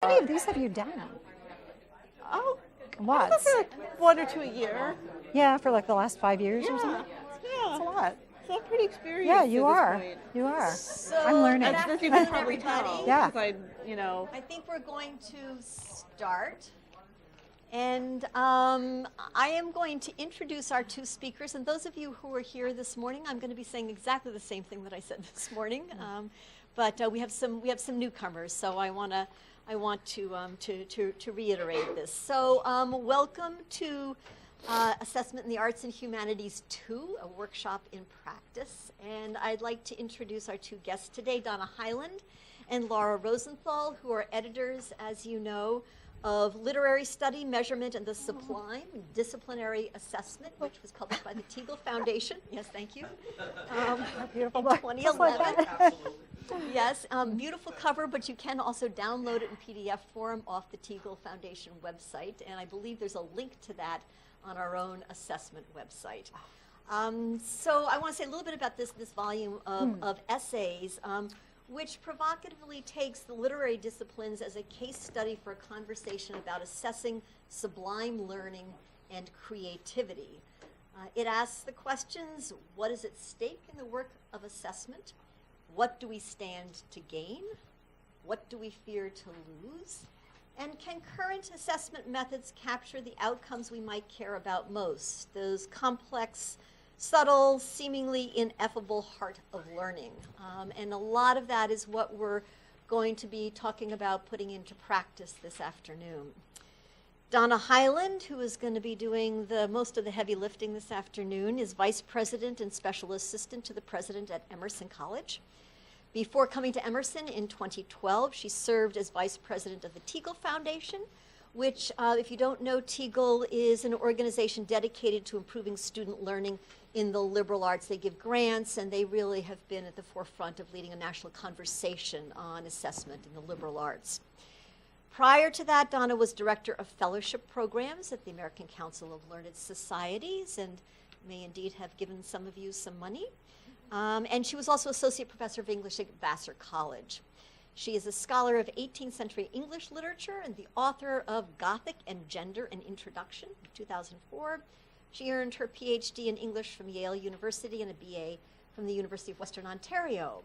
How many of these have you done? Oh, Lots. for like 1 or 2 a year. Yeah, for like the last 5 years or something. Yeah. That's a lot. So I'm pretty experienced. Yeah, you at this are. point. You are. So, I'm learning. As you can probably tell. everybody. Yeah. 'Cause I think we're going to start. And I am going to introduce our two speakers. And those of you who are here this morning, I'm going to be saying exactly the same thing that I said this morning. But we have some newcomers, so I want to reiterate this. So welcome to Assessment in the Arts and Humanities 2, a workshop in practice. And I'd like to introduce our two guests today, Donna Heiland and Laura Rosenthal, who are editors, as you know, of Literary Study, Measurement, and the Sublime, Disciplinary Assessment, which was published by the Teagle Foundation. Yes, thank you. Beautiful In book. 2011. Yes, beautiful cover, but you can also download it in PDF form off the Teagle Foundation website, and I believe there's a link to that on our own assessment website. So I want to say a little bit about this volume of essays, which provocatively takes the literary disciplines as a case study for a conversation about assessing sublime learning and creativity. It asks the questions, what is at stake in the work of assessment? What do we stand to gain? What do we fear to lose? And can current assessment methods capture the outcomes we might care about most, those complex, subtle, seemingly ineffable heart of learning? And a lot of that is what we're going to be talking about putting into practice this afternoon. Donna Heiland, who is going to be doing most of the heavy lifting this afternoon, is Vice President and Special Assistant to the President at Emerson College. Before coming to Emerson in 2012, she served as Vice President of the Teagle Foundation, which, if you don't know, Teagle is an organization dedicated to improving student learning in the liberal arts. They give grants, and they really have been at the forefront of leading a national conversation on assessment in the liberal arts. Prior to that, Donna was Director of Fellowship Programs at the American Council of Learned Societies, and may indeed have given some of you some money. And she was also Associate Professor of English at Vassar College. She is a scholar of 18th century English literature and the author of Gothic and Gender, an Introduction, 2004. She earned her PhD in English from Yale University and a BA from the University of Western Ontario.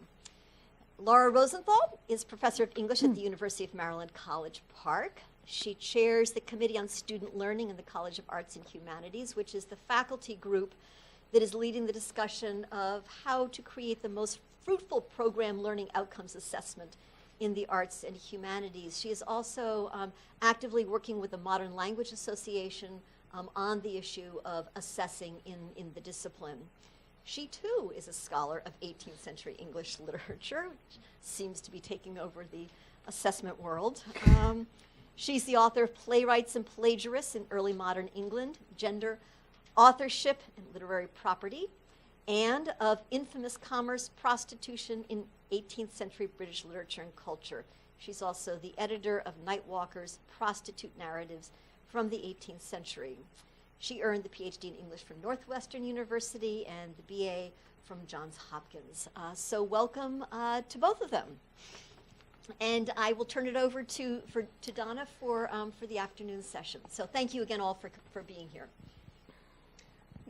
Laura Rosenthal is Professor of English at the University of Maryland College Park. She chairs the Committee on Student Learning in the College of Arts and Humanities, which is the faculty group that is leading the discussion of how to create the most fruitful program learning outcomes assessment in the arts and humanities. She is also actively working with the Modern Language Association on the issue of assessing in the discipline. She too is a scholar of 18th century English literature, which seems to be taking over the assessment world. She's the author of Playwrights and Plagiarists in Early Modern England, Gender, Authorship and Literary Property, and of Infamous Commerce, Prostitution in 18th Century British Literature and Culture. She's also the editor of Nightwalker's Prostitute Narratives from the 18th Century. She earned the PhD in English from Northwestern University and the BA from Johns Hopkins. So welcome to both of them. And I will turn it over to Donna for the afternoon session. So thank you again all for being here.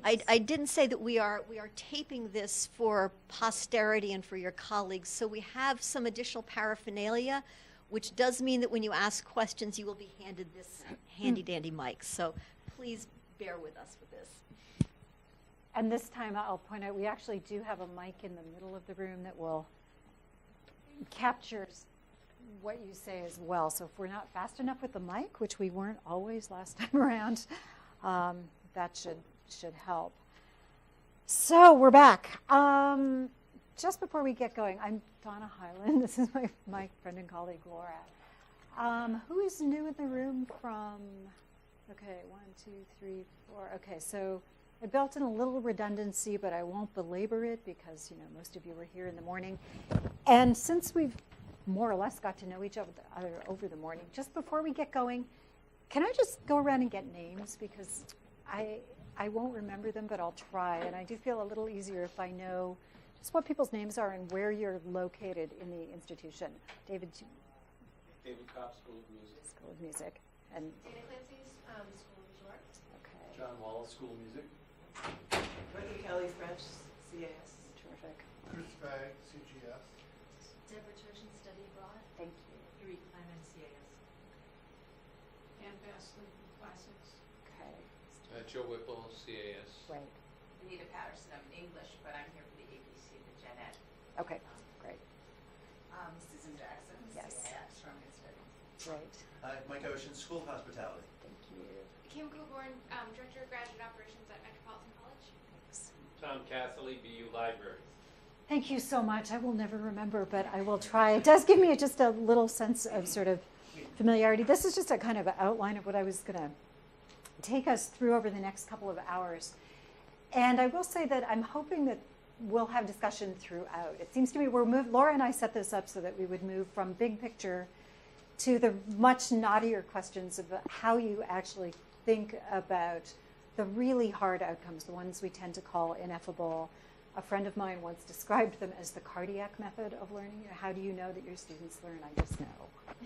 I didn't say that we are taping this for posterity and for your colleagues, so we have some additional paraphernalia, which does mean that when you ask questions, you will be handed this handy-dandy mic. So please bear with us with this. And this time I'll point out we actually do have a mic in the middle of the room that will capture what you say as well. So if we're not fast enough with the mic, which we weren't always last time around, that should help. So we're back. Just before we get going, I'm Donna Heiland. This is my friend and colleague, Laura. Who is new in the room from, okay, 1, 2, 3, 4. Okay, so I built in a little redundancy, but I won't belabor it because, most of you were here in the morning. And since we've more or less got to know each other over the morning, just before we get going, can I just go around and get names? Because I won't remember them, but I'll try. And I do feel a little easier if I know just what people's names are and where you're located in the institution. David, David Kopp, School of Music. School of Music. And Dana Clancy's School of Visual Arts. okay, John Wallace, School of Music. Ricky Kelly, French, CAS. terrific. Chris Fagg, CGS. Deborah Turchin, Study Abroad. Thank you. Eureka Kleiman, CAS. Ann Basley from Classics. Okay, Joe Whipple, CAS. right. Anita Patterson, I'm English, but I'm here for the ABC, the Gen Ed. Okay, great. Susan Jackson, Yes. CAS, Strongman Studies. Great. Hi, Mike Ocean, School of Hospitality. Thank you. Kim Coburn, Director of Graduate Operations at Metropolitan College. Thanks. Tom Castley, BU Library. Thank you so much. I will never remember, but I will try. It does give me just a little sense of sort of familiarity. This is just a kind of an outline of what I was going to take us through over the next couple of hours. And I will say that I'm hoping that we'll have discussion throughout. It seems to me Laura and I set this up so that we would move from big picture to the much knottier questions of how you actually think about the really hard outcomes, the ones we tend to call ineffable. A friend of mine once described them as the cardiac method of learning. You know, how do you know that your students learn? I just know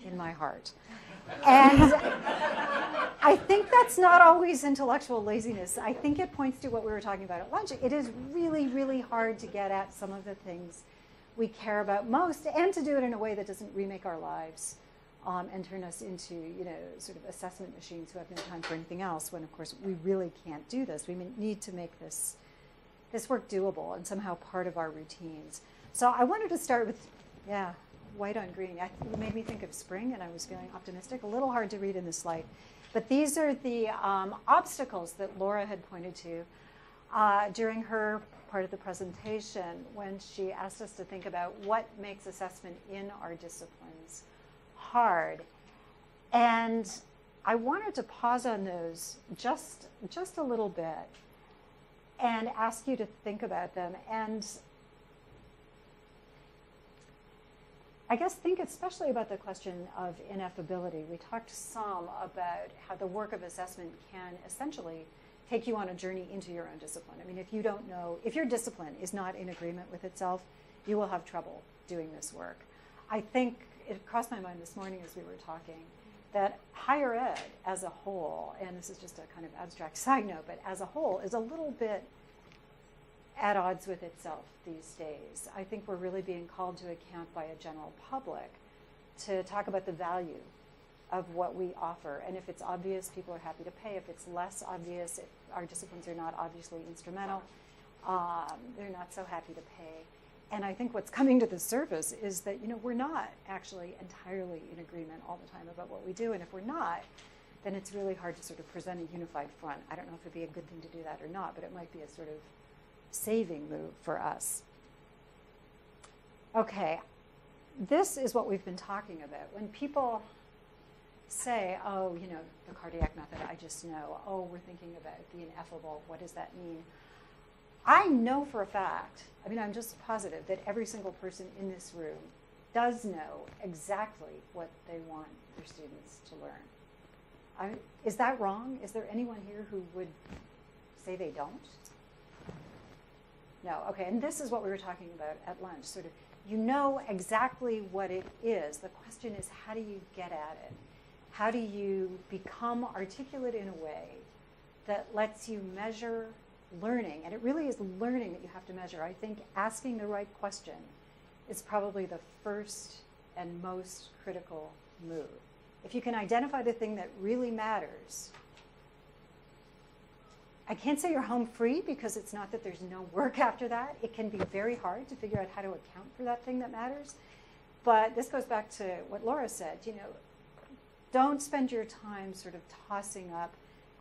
in my heart. And I think that's not always intellectual laziness. I think it points to what we were talking about at lunch. It is really, really hard to get at some of the things we care about most, and to do it in a way that doesn't remake our lives and turn us into, sort of assessment machines who have no time for anything else, when, of course, we really can't do this. We need to make this work doable and somehow part of our routines. So I wanted to start with, white on green. It made me think of spring, and I was feeling optimistic. A little hard to read in this slide. But these are the obstacles that Laura had pointed to during her part of the presentation, when she asked us to think about what makes assessment in our disciplines hard. And I wanted to pause on those just a little bit and ask you to think about them. And I guess think especially about the question of ineffability. We talked some about how the work of assessment can essentially take you on a journey into your own discipline. I mean, if your discipline is not in agreement with itself, you will have trouble doing this work. I think it crossed my mind this morning as we were talking that higher ed as a whole, and this is just a kind of abstract side note, but as a whole is a little bit at odds with itself these days. I think we're really being called to account by a general public to talk about the value of what we offer. And if it's obvious, people are happy to pay. If it's less obvious, if our disciplines are not obviously instrumental, they're not so happy to pay. And I think what's coming to the surface is that, we're not actually entirely in agreement all the time about what we do. And if we're not, then it's really hard to sort of present a unified front. I don't know if it'd be a good thing to do that or not, but it might be a sort of saving move for us. Okay, this is what we've been talking about. When people say, the cardiac method, I just know, we're thinking about the ineffable, what does that mean? I know for a fact, I'm just positive that every single person in this room does know exactly what they want their students to learn. Is that wrong? Is there anyone here who would say they don't? No, okay, and this is what we were talking about at lunch, sort of, you know exactly what it is. The question is, how do you get at it? How do you become articulate in a way that lets you measure learning? And it really is learning that you have to measure. I think asking the right question is probably the first and most critical move. If you can identify the thing that really matters, I can't say you're home free, because it's not that there's no work after that. It can be very hard to figure out how to account for that thing that matters. But this goes back to what Laura said, don't spend your time sort of tossing up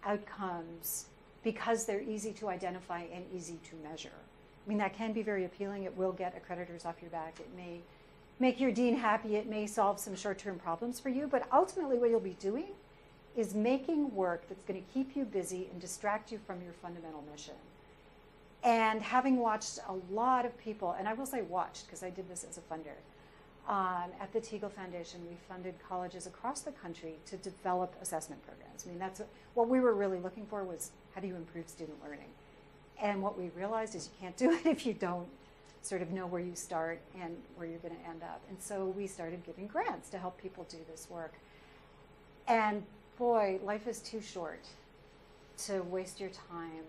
outcomes because they're easy to identify and easy to measure. That can be very appealing. It will get accreditors off your back. It may make your dean happy. It may solve some short-term problems for you. But ultimately what you'll be doing is making work that's going to keep you busy and distract you from your fundamental mission. And having watched a lot of people, and I will say watched because I did this as a funder, at the Teagle Foundation, we funded colleges across the country to develop assessment programs. That's what we were really looking for, was how do you improve student learning? And what we realized is you can't do it if you don't sort of know where you start and where you're going to end up. And so we started giving grants to help people do this work. And boy, life is too short to waste your time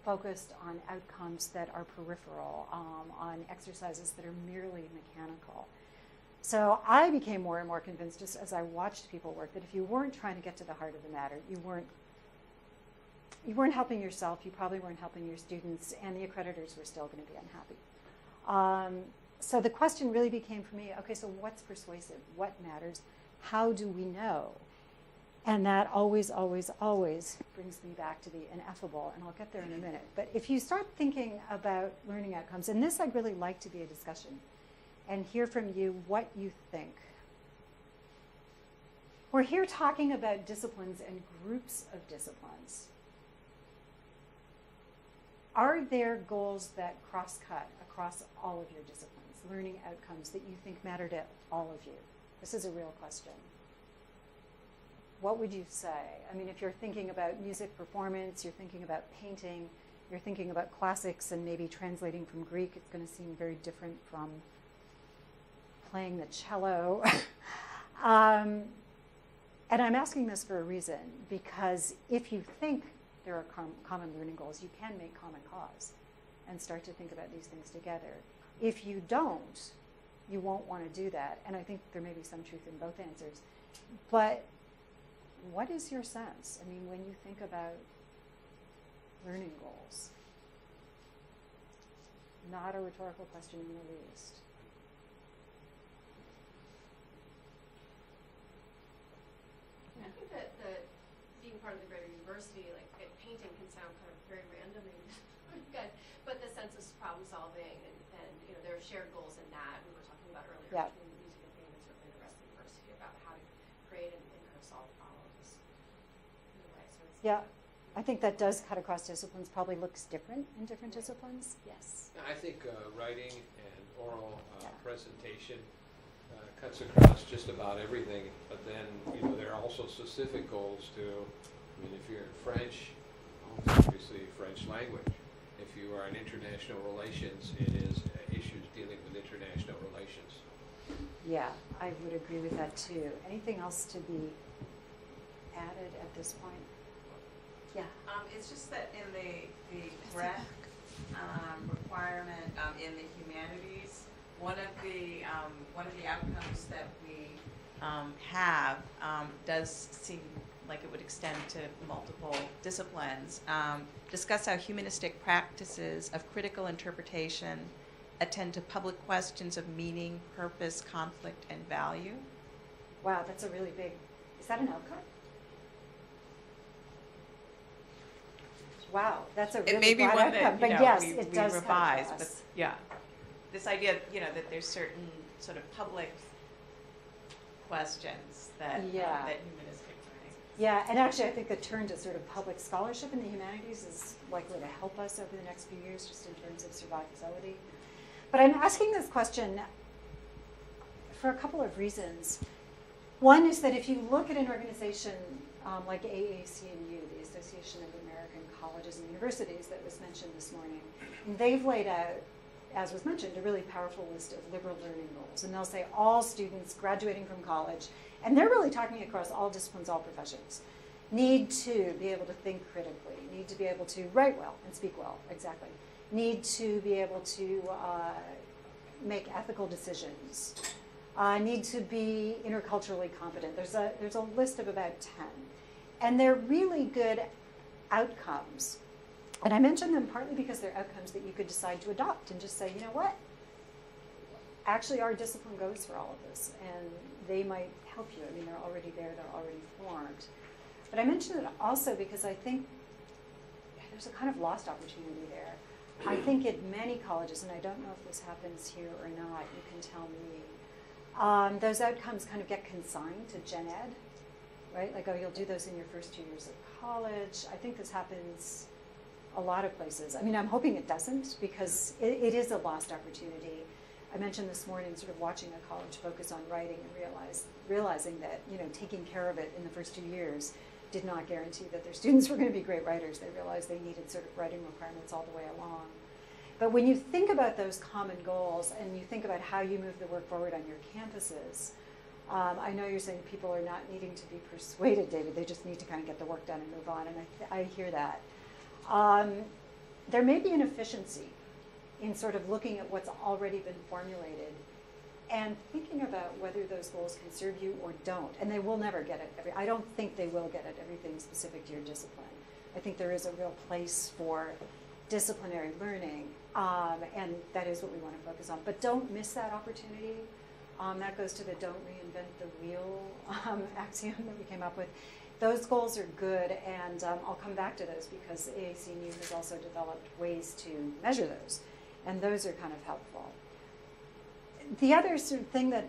focused on outcomes that are peripheral, on exercises that are merely mechanical. So I became more and more convinced, just as I watched people work, that if you weren't trying to get to the heart of the matter, you weren't helping yourself, you probably weren't helping your students, and the accreditors were still going to be unhappy. So the question really became for me, okay, so what's persuasive? What matters? How do we know? And that always, always, always brings me back to the ineffable, and I'll get there in a minute. But if you start thinking about learning outcomes, and this I'd really like to be a discussion, and hear from you what you think. We're here talking about disciplines and groups of disciplines. Are there goals that cross-cut across all of your disciplines, learning outcomes that you think matter to all of you? This is a real question. What would you say? I mean, if you're thinking about music performance, you're thinking about painting, you're thinking about classics and maybe translating from Greek, it's going to seem very different from playing the cello. And I'm asking this for a reason, because if you think there are common learning goals, you can make common cause and start to think about these things together. If you don't, you won't want to do that. And I think there may be some truth in both answers. But what is your sense? I mean, when you think about learning goals, not a rhetorical question in the least. I think that being part of the greater university, like painting can sound kind of very random and good, but the sense of problem solving and there are shared goals in that we were talking about earlier between the music and painting and certainly the rest of the university about how to create and kind of solve problems in a way. So it's I think that does cut across disciplines, probably looks different in different disciplines. Yes. I think writing and oral presentation cuts across just about everything, but then there are also specific goals to, if you're in French, obviously French language. If you are in international relations, it is issues dealing with international relations. Yeah, I would agree with that too. Anything else to be added at this point? Yeah. It's just that in the breadth requirement in the humanities, one of the outcomes that we have does seem like it would extend to multiple disciplines. Discuss how humanistic practices of critical interpretation attend to public questions of meaning, purpose, conflict, and value. Wow, that's a really big, is that an outcome? Wow, that's a really it may be broad one outcome, that but yes, it we does revise, cut but across. yeah, this idea that there's certain sort of public questions that humanistic learning. Yeah, and actually I think the turn to sort of public scholarship in the humanities is likely to help us over the next few years just in terms of survivability. But I'm asking this question for a couple of reasons. One is that if you look at an organization like AAC&U, the Association of American Colleges and Universities that was mentioned this morning, and they've laid out, as was mentioned, a really powerful list of liberal learning goals. And they'll say all students graduating from college, and they're really talking across all disciplines, all professions, need to be able to think critically, need to be able to write well and speak well, exactly, need to be able to make ethical decisions, need to be interculturally competent. There's a list of about 10. And they're really good outcomes. And I mention them partly because they're outcomes that you could decide to adopt and just say, you know what? Actually, our discipline goes for all of this, and they might help you. I mean, they're already there, they're already formed. But I mention it also because I think there's a kind of lost opportunity there. I think at many colleges, and I don't know if this happens here or not, you can tell me, those outcomes kind of get consigned to gen ed, right? Like, oh, you'll do those in your first 2 years of college. I think this happens a lot of places. I mean, I'm hoping it doesn't, because it is a lost opportunity. I mentioned this morning sort of watching a college focus on writing and realizing that, taking care of it in the first 2 years did not guarantee that their students were going to be great writers. They realized they needed sort of writing requirements all the way along. But when you think about those common goals and you think about how you move the work forward on your campuses, I know you're saying people are not needing to be persuaded, David. They just need to kind of get the work done and move on, and I hear that. There may be an efficiency in sort of looking at what's already been formulated and thinking about whether those goals can serve you or don't. And they will never get it. I don't think they will get at everything specific to your discipline. I think there is a real place for disciplinary learning, and that is what we want to focus on. But don't miss that opportunity. That goes to the don't reinvent the wheel axiom that we came up with. Those goals are good, and I'll come back to those because AAC-NU has also developed ways to measure those, and those are kind of helpful. The other sort of thing that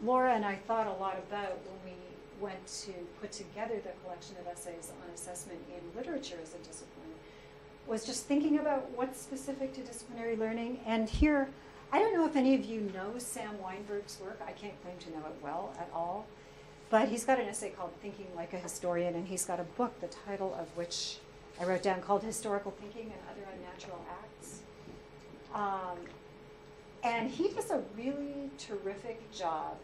Laura and I thought a lot about when we went to put together the collection of essays on assessment in literature as a discipline was just thinking about what's specific to disciplinary learning. And here, I don't know if any of you know Sam Weinberg's work. I can't claim to know it well at all. But he's got an essay called Thinking Like a Historian, and he's got a book, the title of which I wrote down, called Historical Thinking and Other Unnatural Acts. And he does a really terrific job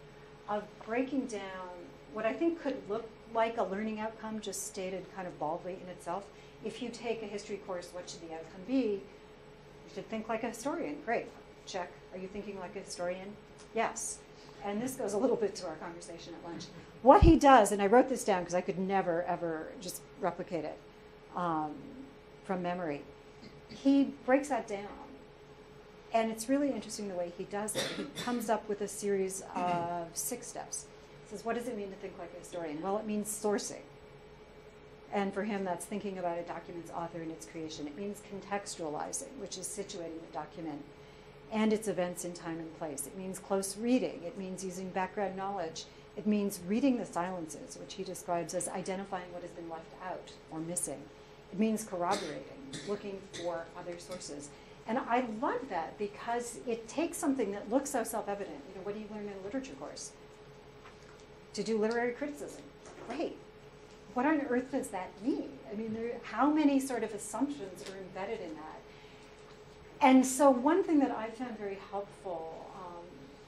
of breaking down what I think could look like a learning outcome, just stated kind of baldly in itself. If you take a history course, what should the outcome be? You should think like a historian. Great, check. Are you thinking like a historian? Yes. And this goes a little bit to our conversation at lunch. What he does, and I wrote this down because I could never, ever just replicate it from memory. He breaks that down. And it's really interesting the way he does it. He comes up with a series of 6 steps. He says, what does it mean to think like a historian? Well, it means sourcing. And for him, that's thinking about a document's author and its creation. It means contextualizing, which is situating the document and its events in time and place. It means close reading. It means using background knowledge. It means reading the silences, which he describes as identifying what has been left out or missing. It means corroborating, looking for other sources. And I love that because it takes something that looks so self-evident. You know, what do you learn in a literature course? To do literary criticism. Great. What on earth does that mean? I mean, how many sort of assumptions are embedded in that? And so one thing that I found very helpful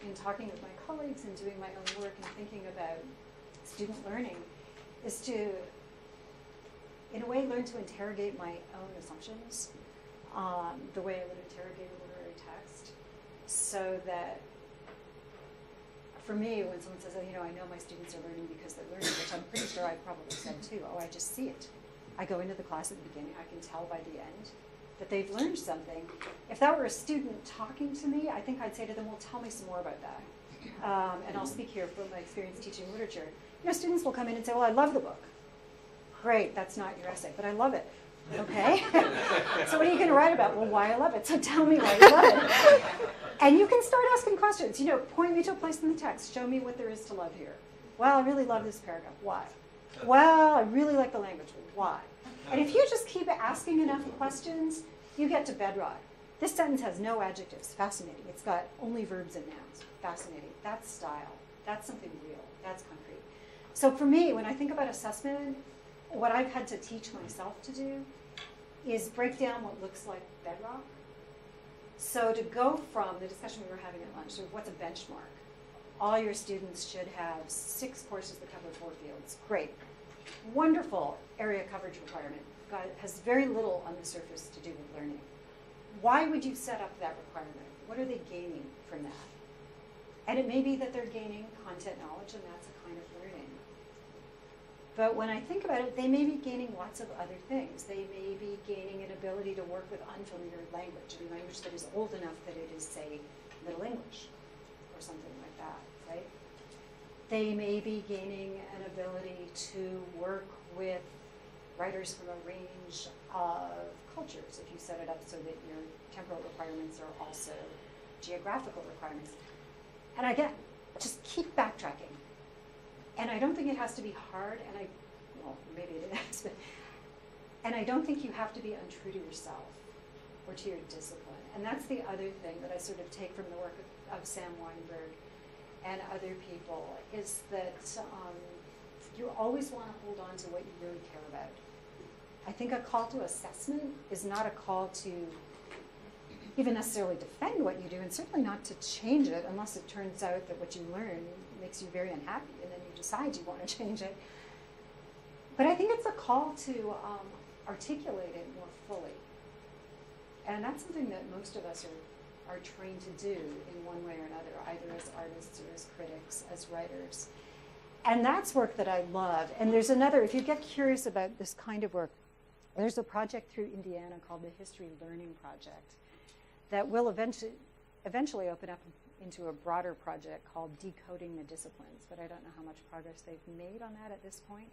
in talking with my colleagues and doing my own work and thinking about student learning is to, in a way, learn to interrogate my own assumptions the way I would interrogate a literary text, so that for me, when someone says, oh, you know, I know my students are learning because they're learning, which I'm pretty sure I probably said too, oh, I just see it. I go into the class at the beginning, I can tell by the end that they've learned something. If that were a student talking to me, I think I'd say to them, well, tell me some more about that. And I'll speak here from my experience teaching literature. You know, students will come in and say, well, I love the book. Great, that's not your essay, but I love it. Okay? So what are you going to write about? Well, why I love it. So tell me why you love it. And you can start asking questions. You know, point me to a place in the text. Show me what there is to love here. Well, I really love this paragraph. Why? Well, I really like the language. Why? And if you just keep asking enough questions, you get to bedrock. This sentence has no adjectives. Fascinating. It's got only verbs and nouns. Fascinating. That's style. That's something real. That's concrete. So for me, when I think about assessment, what I've had to teach myself to do is break down what looks like bedrock. So to go from the discussion we were having at lunch, so what's a benchmark? All your students should have 6 courses that cover 4 fields. Great. Wonderful area coverage requirement. Has very little on the surface to do with learning. Why would you set up that requirement? What are they gaining from that? And it may be that they're gaining content knowledge, and that's a kind of learning. But when I think about it, they may be gaining lots of other things. They may be gaining an ability to work with unfamiliar language, I mean, language that is old enough that it is, say, Middle English or something like that, right? They may be gaining an ability to work with writers from a range of cultures, if you set it up so that your temporal requirements are also geographical requirements. And again, just keep backtracking. And I don't think it has to be hard, and well, maybe it is, but, and I don't think you have to be untrue to yourself or to your discipline. And that's the other thing that I sort of take from the work of Sam Weinberg and other people, is that you always want to hold on to what you really care about. I think a call to assessment is not a call to, even necessarily defend what you do, and certainly not to change it unless it turns out that what you learn makes you very unhappy, and then you decide you want to change it. But I think it's a call to articulate it more fully. And that's something that most of us are trained to do in one way or another, either as artists or as critics, as writers. And that's work that I love. And there's another, if you get curious about this kind of work, there's a project through Indiana called the History Learning Project that will eventually open up into a broader project called Decoding the Disciplines. But I don't know how much progress they've made on that at this point.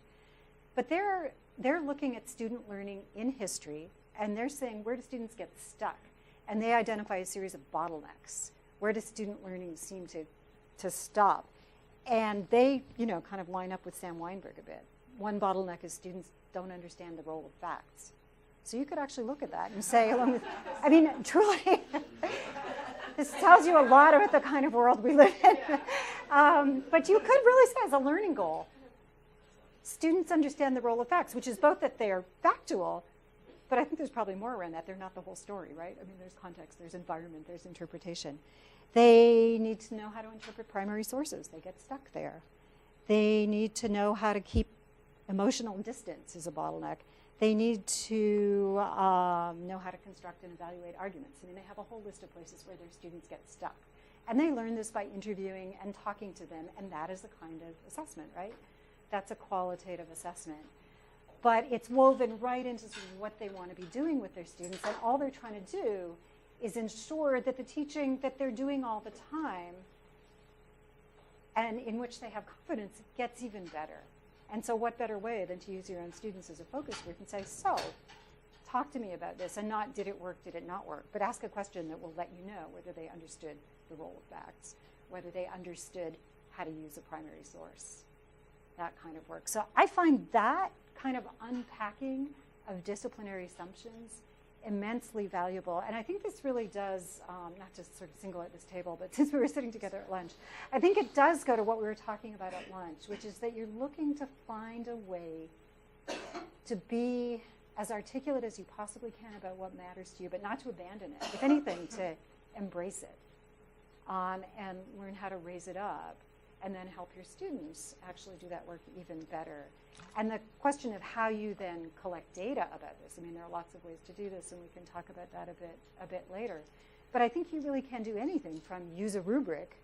But they're looking at student learning in history, and they're saying, where do students get stuck? And they identify a series of bottlenecks. Where does student learning seem to stop? And they, kind of line up with Sam Weinberg a bit. One bottleneck is students don't understand the role of facts. So you could actually look at that and say, along with, truly, this tells you a lot about the kind of world we live in. But you could really say as a learning goal, students understand the role of facts, which is both that they're factual, but I think there's probably more around that. They're not the whole story, right? There's context, there's environment, there's interpretation. They need to know how to interpret primary sources. They get stuck there. They need to know how to keep emotional distance is a bottleneck. They need to know how to construct and evaluate arguments. They have a whole list of places where their students get stuck. And they learn this by interviewing and talking to them, and that is a kind of assessment, right? That's a qualitative assessment. But it's woven right into sort of what they want to be doing with their students, and all they're trying to do is ensure that the teaching that they're doing all the time and in which they have confidence gets even better. And so what better way than to use your own students as a focus group and say, so, talk to me about this, and not did it work, did it not work, but ask a question that will let you know whether they understood the role of facts, whether they understood how to use a primary source, that kind of work. So I find that kind of unpacking of disciplinary assumptions immensely valuable. And I think this really does, not to sort of single out this table, but since we were sitting together at lunch, I think it does go to what we were talking about at lunch, which is that you're looking to find a way to be as articulate as you possibly can about what matters to you, but not to abandon it. If anything, to embrace it and learn how to raise it up, and then help your students actually do that work even better. And the question of how you then collect data about this, there are lots of ways to do this, and we can talk about that a bit later. But I think you really can do anything from use a rubric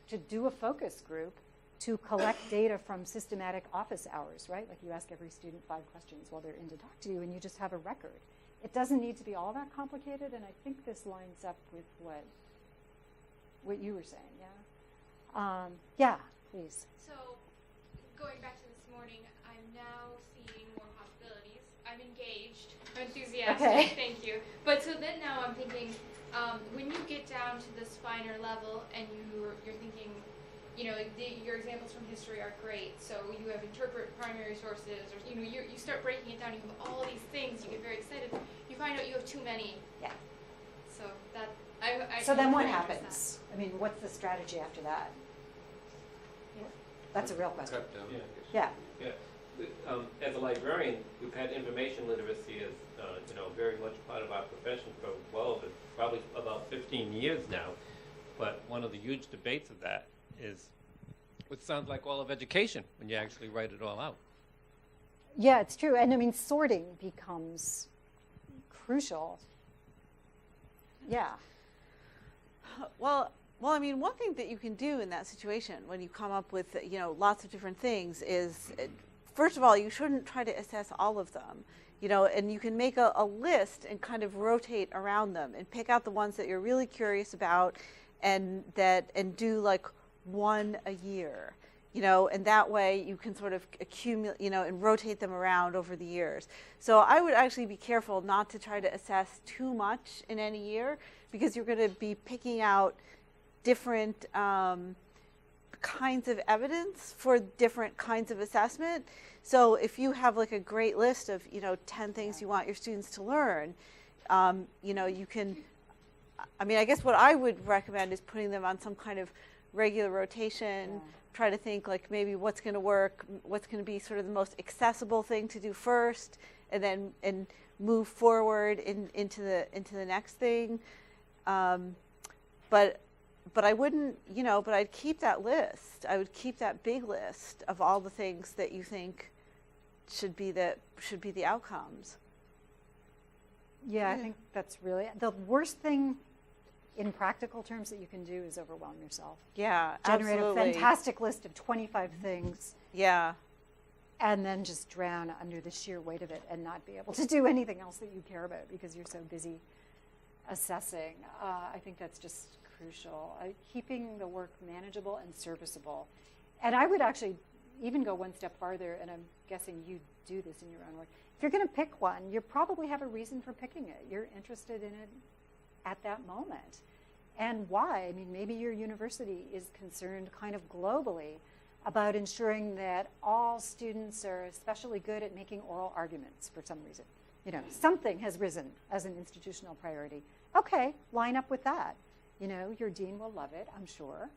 to do a focus group to collect data from systematic office hours, right? Like you ask every student 5 questions while they're in to talk to you, and you just have a record. It doesn't need to be all that complicated, and I think this lines up with what you were saying, yeah? Yeah, please. So, going back to this morning, I'm now seeing more possibilities. I'm engaged, I'm enthusiastic, Okay. Thank you. But so then now I'm thinking, when you get down to this finer level and you're thinking, your examples from history are great, so you have interpret primary sources, or you start breaking it down, you have all these things, you get very excited, you find out you have too many. Yeah. So that, So then what happens? What's the strategy after that? That's a real question. Cut down. Yeah. As a librarian, we've had information literacy as very much part of our profession for probably about 15 years now. But one of the huge debates of that is, it sounds like all of education when you actually write it all out. Yeah, it's true. And sorting becomes crucial. Yeah. Well, one thing that you can do in that situation when you come up with, lots of different things is, first of all, you shouldn't try to assess all of them, and you can make a list and kind of rotate around them and pick out the ones that you're really curious about and do like one a year, and that way you can sort of accumulate, and rotate them around over the years. So I would actually be careful not to try to assess too much in any year, because you're going to be picking out different kinds of evidence for different kinds of assessment. So if you have like a great list of 10 things you want your students to learn, you can, I guess what I would recommend is putting them on some kind of regular rotation. Try to think like maybe what's going to work, what's going to be sort of the most accessible thing to do first, and then move forward into the next thing. But I wouldn't, but I'd keep that list. I would keep that big list of all the things that you think should be the outcomes. Yeah, I think that's really the worst thing in practical terms that you can do is overwhelm yourself. Yeah, Generate absolutely. a fantastic list of 25 things. Yeah. And then just drown under the sheer weight of it and not be able to do anything else that you care about because you're so busy assessing. I think that's just crucial. Keeping the work manageable and serviceable. And I would actually even go one step farther, and I'm guessing you do this in your own work. If you're going to pick one, you probably have a reason for picking it. You're interested in it at that moment. And why? I mean, maybe your university is concerned kind of globally about ensuring that all students are especially good at making oral arguments for some reason. Something has risen as an institutional priority. Okay, line up with that. Your dean will love it, I'm sure.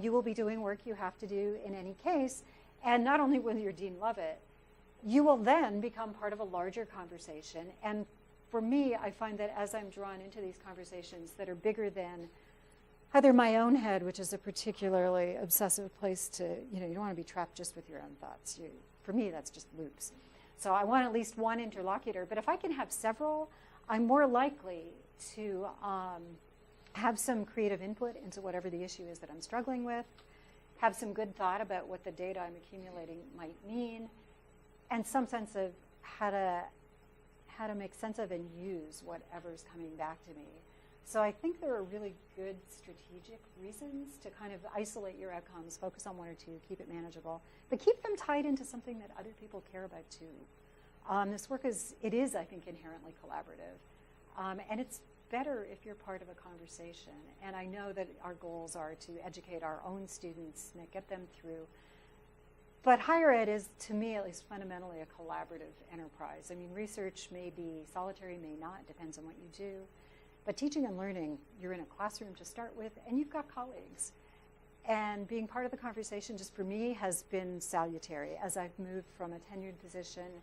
You will be doing work you have to do in any case. And not only will your dean love it, you will then become part of a larger conversation. And for me, I find that as I'm drawn into these conversations that are bigger than either my own head, which is a particularly obsessive place to, you don't want to be trapped just with your own thoughts. For me, that's just loops. So I want at least one interlocutor. But if I can have several, I'm more likely to have some creative input into whatever the issue is that I'm struggling with, have some good thought about what the data I'm accumulating might mean, and some sense of how to make sense of and use whatever's coming back to me. So I think there are really good strategic reasons to kind of isolate your outcomes, focus on one or two, keep it manageable, but keep them tied into something that other people care about too. This work is, I think, inherently collaborative. And it's better if you're part of a conversation. And I know that our goals are to educate our own students and get them through. But higher ed is, to me at least, fundamentally a collaborative enterprise. I mean, research may be solitary, may not, depends on what you do. But teaching and learning, you're in a classroom to start with, and you've got colleagues. And being part of the conversation, just for me, has been salutary as I've moved from a tenured position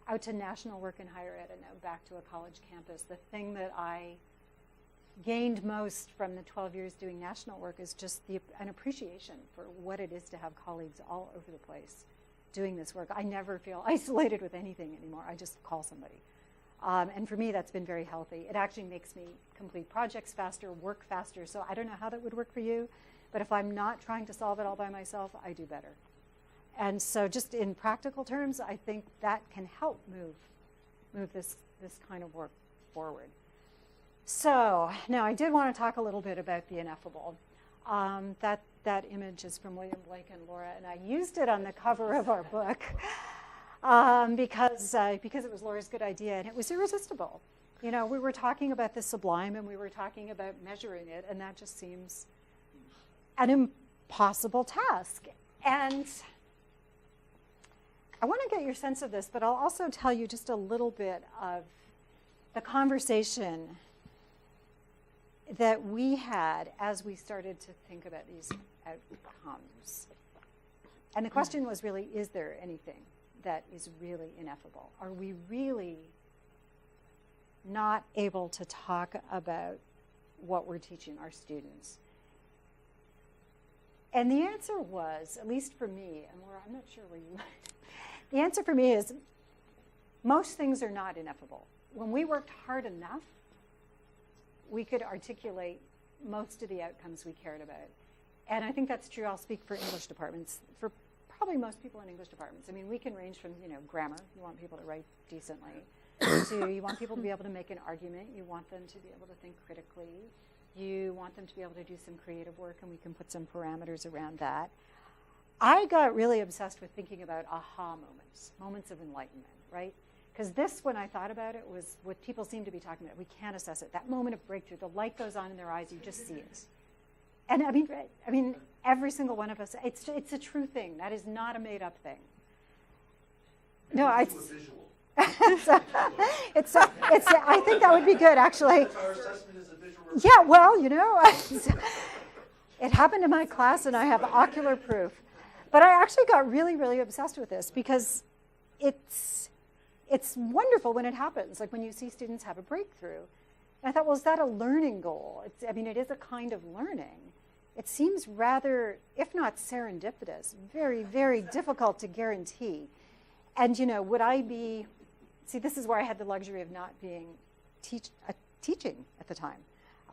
out to national work in higher ed and now back to a college campus. The thing that I gained most from the 12 years doing national work is just an appreciation for what it is to have colleagues all over the place doing this work. I never feel isolated with anything anymore. I just call somebody. And for me, that's been very healthy. It actually makes me complete projects faster, work faster. So I don't know how that would work for you, but if I'm not trying to solve it all by myself, I do better. And so just in practical terms, I think that can help move this kind of work forward. So now I did want to talk a little bit about the ineffable. That image is from William Blake and Laura, and I used it on the cover of our book. Because it was Laura's good idea, and it was irresistible. We were talking about the sublime, and we were talking about measuring it, and that just seems an impossible task. And I want to get your sense of this, but I'll also tell you just a little bit of the conversation that we had as we started to think about these outcomes. And the question was really, is there anything that is really ineffable? Are we really not able to talk about what we're teaching our students? And the answer was, at least for me, and Laura, I'm not sure where you the answer for me is most things are not ineffable. When we worked hard enough, we could articulate most of the outcomes we cared about. And I think that's true. I'll speak for English departments, for probably most people in English departments. I mean, we can range from, grammar. You want people to write decently. To you want people to be able to make an argument. You want them to be able to think critically. You want them to be able to do some creative work, and we can put some parameters around that. I got really obsessed with thinking about aha moments of enlightenment, right? Because this, when I thought about it, was what people seem to be talking about. We can't assess it. That moment of breakthrough, the light goes on in their eyes, you just see it. And I mean, every single one of us, it's a true thing. That is not a made-up thing. No, I think that would be good, actually. Our assessment is a visual. Yeah, well, it happened in my class, and I have ocular proof. But I actually got really, really obsessed with this because it's wonderful when it happens, like when you see students have a breakthrough. And I thought, well, is that a learning goal? I mean, it is a kind of learning. It seems rather, if not serendipitous, very, very difficult to guarantee. And, would I be, see, this is where I had the luxury of not being teaching at the time.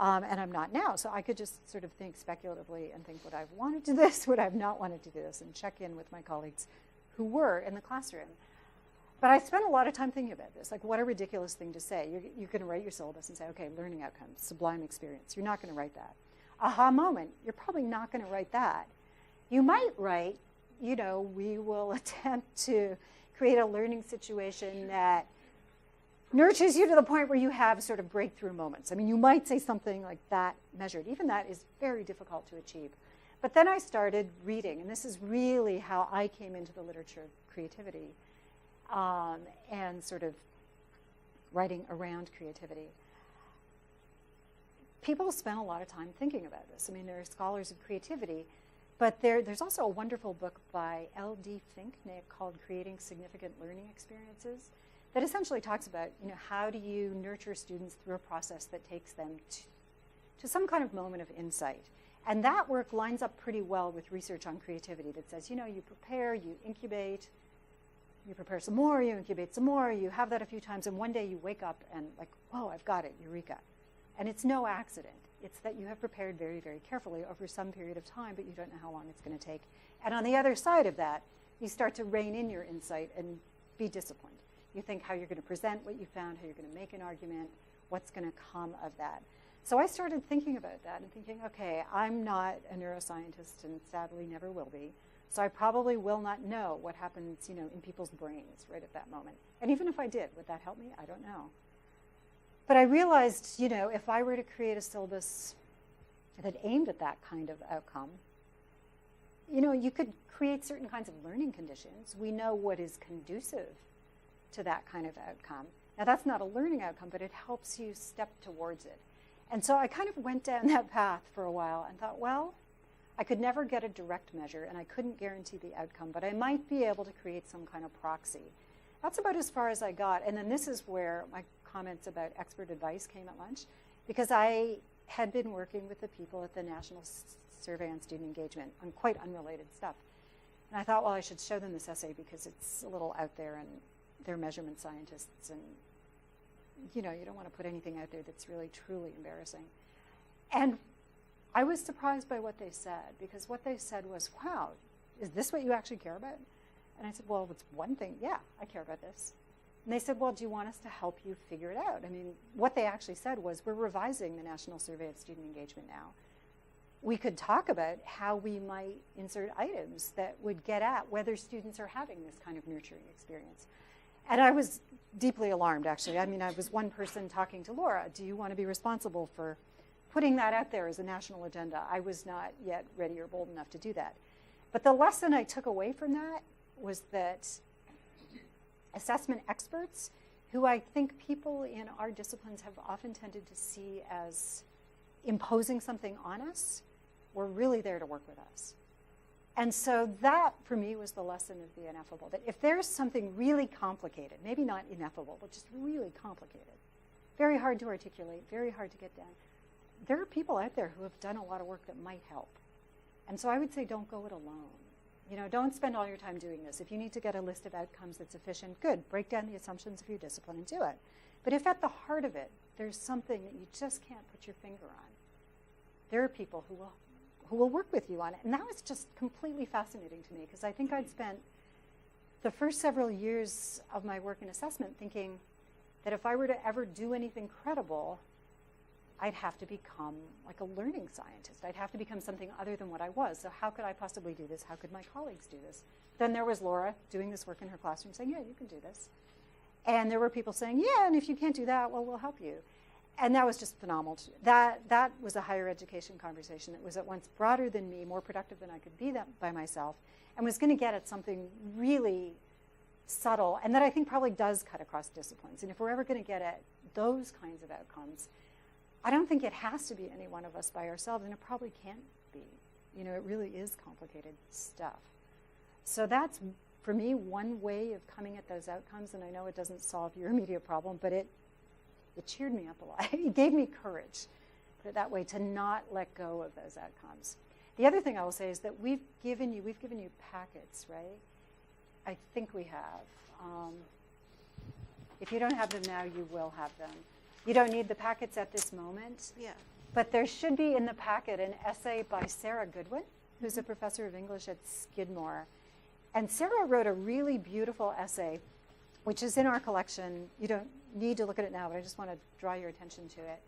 And I'm not now, so I could just sort of think speculatively and think, would I have wanted to do this, would I have not wanted to do this, and check in with my colleagues who were in the classroom. But I spent a lot of time thinking about this, like what a ridiculous thing to say. You're going to write your syllabus and say, okay, learning outcomes, sublime experience. You're not going to write that. Aha moment, you're probably not going to write that. You might write, we will attempt to create a learning situation that nurtures you to the point where you have sort of breakthrough moments. I mean, you might say something like that measured. Even that is very difficult to achieve. But then I started reading, and this is really how I came into the literature of creativity and sort of writing around creativity. People spend a lot of time thinking about this. I mean, there are scholars of creativity, but there's also a wonderful book by L.D. Fink called Creating Significant Learning Experiences that essentially talks about, how do you nurture students through a process that takes them to some kind of moment of insight. And that work lines up pretty well with research on creativity that says, you prepare, you incubate, you prepare some more, you incubate some more, you have that a few times, and one day you wake up and like, whoa, I've got it, eureka. And it's no accident. It's that you have prepared very, very carefully over some period of time, but you don't know how long it's going to take. And on the other side of that, you start to rein in your insight and be disciplined. You think how you're going to present what you found, how you're going to make an argument, what's going to come of that. So I started thinking about that and thinking, okay, I'm not a neuroscientist and sadly never will be. So I probably will not know what happens, in people's brains right at that moment. And even if I did, would that help me? I don't know. But I realized, if I were to create a syllabus that aimed at that kind of outcome, you could create certain kinds of learning conditions. We know what is conducive to that kind of outcome. Now, that's not a learning outcome, but it helps you step towards it. And so I kind of went down that path for a while and thought, well, I could never get a direct measure, and I couldn't guarantee the outcome, but I might be able to create some kind of proxy. That's about as far as I got. And then this is where my comments about expert advice came at lunch, because I had been working with the people at the National Survey on Student Engagement on quite unrelated stuff. And I thought, well, I should show them this essay because it's a little out there and they're measurement scientists, and you don't want to put anything out there that's really truly embarrassing. And I was surprised by what they said, because what they said was, wow, is this what you actually care about? And I said, well, it's one thing. Yeah, I care about this. And they said, well, do you want us to help you figure it out? I mean, what they actually said was, we're revising the National Survey of Student Engagement now. We could talk about how we might insert items that would get at whether students are having this kind of nurturing experience. And I was deeply alarmed, actually. I mean, I was one person talking to Laura. Do you want to be responsible for putting that out there as a national agenda? I was not yet ready or bold enough to do that. But the lesson I took away from that was that assessment experts, who I think people in our disciplines have often tended to see as imposing something on us, were really there to work with us. And so that, for me, was the lesson of the ineffable, that if there's something really complicated, maybe not ineffable, but just really complicated, very hard to articulate, very hard to get down, there are people out there who have done a lot of work that might help. And so I would say don't go it alone. Don't spend all your time doing this. If you need to get a list of outcomes that's efficient, good. Break down the assumptions of your discipline and do it. But if at the heart of it, there's something that you just can't put your finger on, there are people who will work with you on it. And that was just completely fascinating to me, because I think I'd spent the first several years of my work in assessment thinking that if I were to ever do anything credible, I'd have to become like a learning scientist. I'd have to become something other than what I was. So how could I possibly do this? How could my colleagues do this? Then there was Laura doing this work in her classroom saying, yeah, you can do this. And there were people saying, yeah, and if you can't do that, well, we'll help you. And that was just phenomenal. That was a higher education conversation that was at once broader than me, more productive than I could be by myself, and was going to get at something really subtle, and that I think probably does cut across disciplines. And if we're ever going to get at those kinds of outcomes, I don't think it has to be any one of us by ourselves, and it probably can't be. It really is complicated stuff. So that's, for me, one way of coming at those outcomes, and I know it doesn't solve your immediate problem, but it it cheered me up a lot. It gave me courage, put it that way, to not let go of those outcomes. The other thing I will say is that we've given you packets, right? I think we have. If you don't have them now, you will have them. You don't need the packets at this moment. Yeah. But there should be in the packet an essay by Sarah Goodwin, who's a professor of English at Skidmore. And Sarah wrote a really beautiful essay, which is in our collection. You don't need to look at it now, but I just want to draw your attention to it,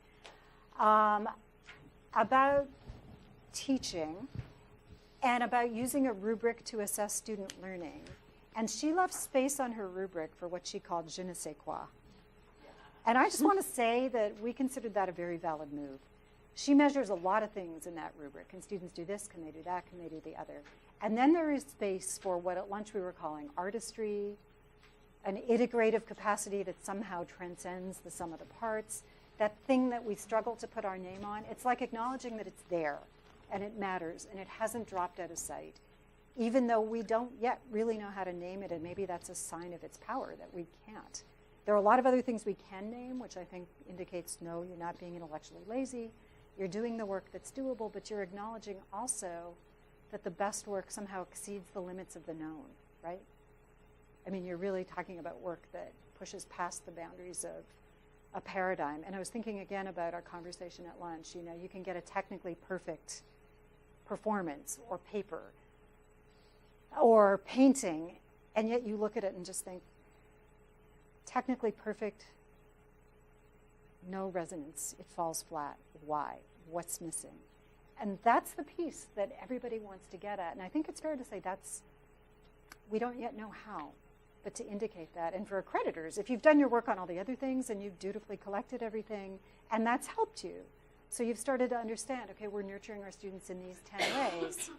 about teaching and about using a rubric to assess student learning. And she left space on her rubric for what she called je ne sais quoi. And I just want to say that we considered that a very valid move. She measures a lot of things in that rubric. Can students do this? Can they do that? Can they do the other? And then there is space for what at lunch we were calling artistry, an integrative capacity that somehow transcends the sum of the parts, that thing that we struggle to put our name on. It's like acknowledging that it's there and it matters and it hasn't dropped out of sight, even though we don't yet really know how to name it, and maybe that's a sign of its power that we can't. There are a lot of other things we can name, which I think indicates, no, you're not being intellectually lazy. You're doing the work that's doable, but you're acknowledging also that the best work somehow exceeds the limits of the known, right? I mean, you're really talking about work that pushes past the boundaries of a paradigm. And I was thinking again about our conversation at lunch. You know, you can get a technically perfect performance or paper or painting, and yet you look at it and just think, technically perfect, no resonance, it falls flat. Why? What's missing? And that's the piece that everybody wants to get at. And I think it's fair to say we don't yet know how, but to indicate that. And for accreditors, if you've done your work on all the other things and you've dutifully collected everything, and that's helped you, so you've started to understand, okay, we're nurturing our students in these 10 ways,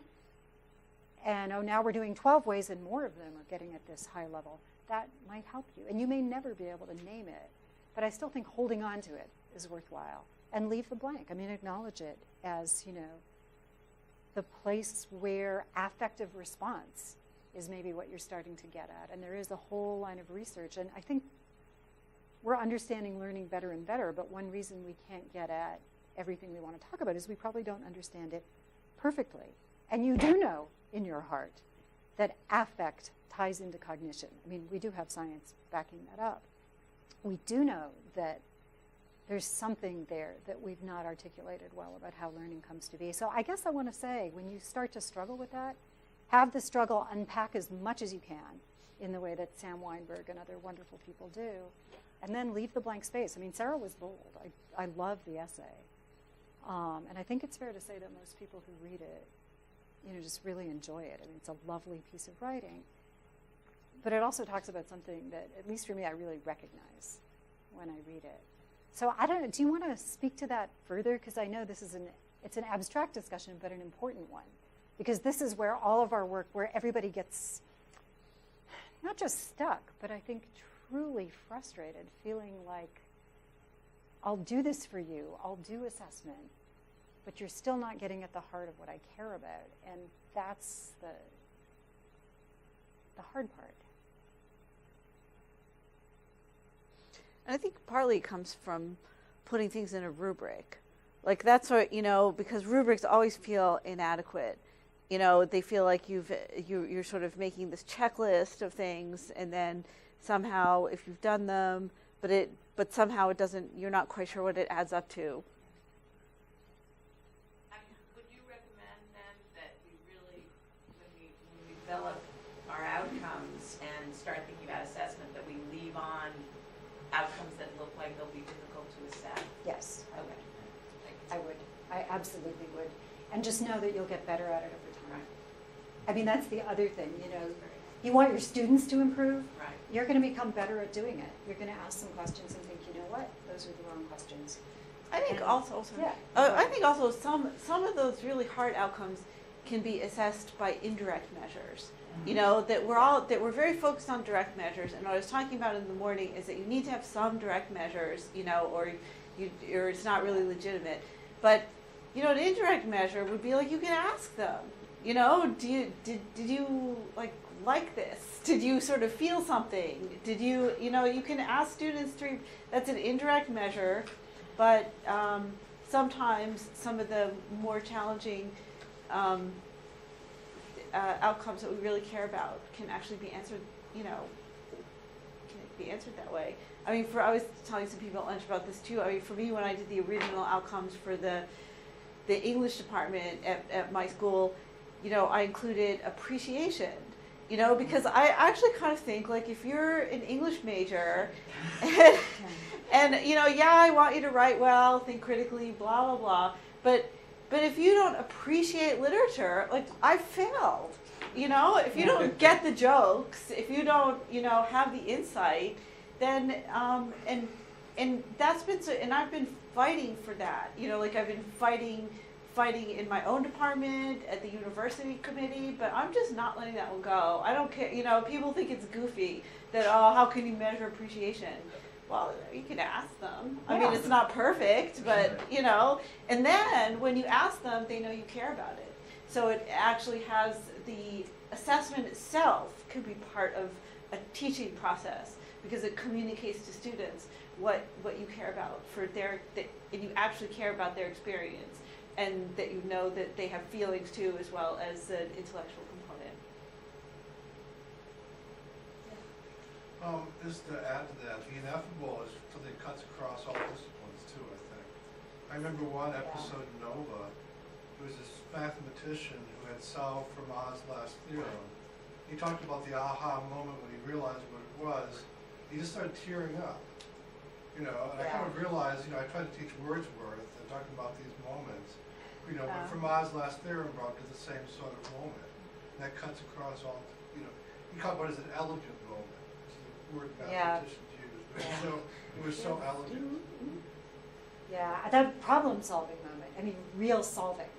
and now we're doing 12 ways and more of them are getting at this high level. That might help you. And you may never be able to name it, but I still think holding on to it is worthwhile. And leave the blank. I mean, acknowledge it as, the place where affective response is maybe what you're starting to get at. And there is a whole line of research. And I think we're understanding learning better and better, but one reason we can't get at everything we want to talk about is we probably don't understand it perfectly. And you do know in your heart that affect ties into cognition. I mean, we do have science backing that up. We do know that there's something there that we've not articulated well about how learning comes to be. So I guess I want to say, when you start to struggle with that, have the struggle unpack as much as you can in the way that Sam Weinberg and other wonderful people do, and then leave the blank space. I mean, Sarah was bold. I love the essay. And I think it's fair to say that most people who read it, just really enjoy it. I mean, it's a lovely piece of writing. But it also talks about something that, at least for me, I really recognize when I read it. So I don't know, do you want to speak to that further? Because I know it's an abstract discussion, but an important one. Because this is where all of our work, where everybody gets not just stuck, but I think truly frustrated, feeling like, I'll do this for you, I'll do assessment, but you're still not getting at the heart of what I care about. And that's the hard part. And I think partly it comes from putting things in a rubric. Like that's what, because rubrics always feel inadequate. They feel like you're sort of making this checklist of things, and then somehow if you've done them, but somehow it doesn't, you're not quite sure what it adds up to. Would you recommend then that we really, when we develop our outcomes and start thinking about assessment, that we leave on outcomes that look like they'll be difficult to assess? Yes, I would. Like, I would. I absolutely would. And just know that you'll get better at it over time. I mean, that's the other thing, You want your students to improve. Right. You're going to become better at doing it. You're going to ask some questions and think, you know what? Those are the wrong questions. I think I think also some of those really hard outcomes can be assessed by indirect measures. Mm-hmm. That we're very focused on direct measures, and what I was talking about in the morning is that you need to have some direct measures, or it's not really legitimate. But an indirect measure would be like, you can ask them, did you like like this? Did you sort of feel something? Did you, you can ask students to, that's an indirect measure, but sometimes some of the more challenging outcomes that we really care about can actually be answered, can be answered that way. I mean, I was telling some people at lunch about this too. I mean, for me, when I did the original outcomes for the English department at my school, I included appreciation, because I actually kind of think, like, if you're an English major and I want you to write well, think critically, blah, blah, blah, but if you don't appreciate literature, like, I failed, if you don't get the jokes, if you don't, have the insight, then, and that's been so, and I've been fighting for that, like, I've been fighting in my own department, at the university committee, but I'm just not letting that one go. I don't care, people think it's goofy that, oh, how can you measure appreciation? Well, you can ask them. I mean, it's not perfect, but, and then when you ask them, they know you care about it. So it actually has the assessment itself could be part of a teaching process because it communicates to students what you care about for and you actually care about their experience. And that you know that they have feelings too, as well as an intellectual component. Just to add to that, the ineffable is something that cuts across all disciplines too, I think. I remember one episode in Nova, there was this mathematician who had solved Fermat's last theorem. He talked about the aha moment when he realized what it was. He just started tearing up. And I kind of realized, I tried to teach Wordsworth and talking about these moments. But Fermat's last theorem brought to the same sort of moment. And that cuts across all, you call it what is an elegant moment. It's the word mathematicians use. But it was so elegant. Yeah, that problem-solving moment. I mean, real solving.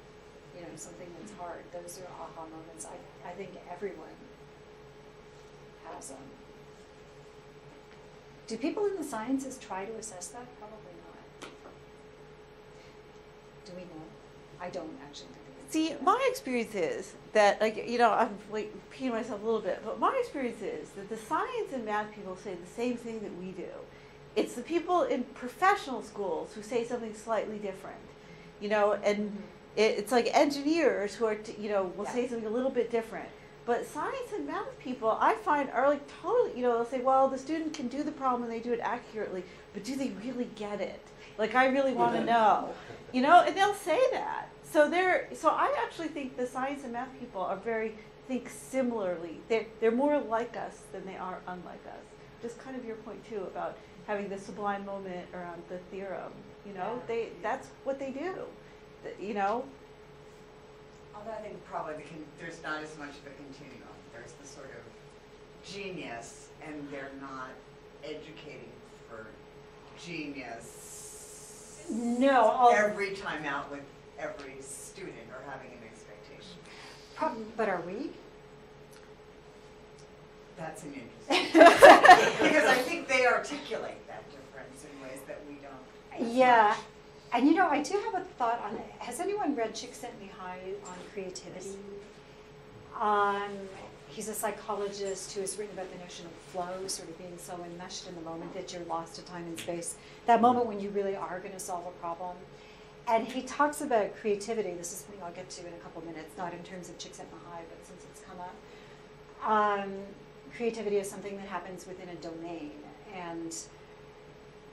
Something that's hard. Those are aha moments. I think everyone has them. Do people in the sciences try to assess that? Probably not. Do we know? I don't actually think it's. See, my experience is that, I'm like repeating myself a little bit, but my experience is that the science and math people say the same thing that we do. It's the people in professional schools who say something slightly different, and it's like engineers who are, will say something a little bit different. But science and math people, I find, are like totally, they'll say, well, the student can do the problem and they do it accurately, but do they really get it? Like, I really want to know, and they'll say that. So I actually think the science and math people think similarly. They're more like us than they are unlike us. Just kind of your point too about having the sublime moment around the theorem, that's what they do, Although I think probably there's not as much of a continuum. There's the sort of genius, and they're not educating for genius. No. Every time out with every student or having an expectation. But are we? That's an interesting because I think they articulate that difference in ways that we don't. Yeah. And I do have a thought on it. Has anyone read Csikszentmihalyi on creativity? He's a psychologist who has written about the notion of flow, sort of being so enmeshed in the moment that you're lost to time and space. That moment when you really are going to solve a problem. And he talks about creativity. This is something I'll get to in a couple minutes, not in terms of Csikszentmihalyi, but since it's come up. Creativity is something that happens within a domain. And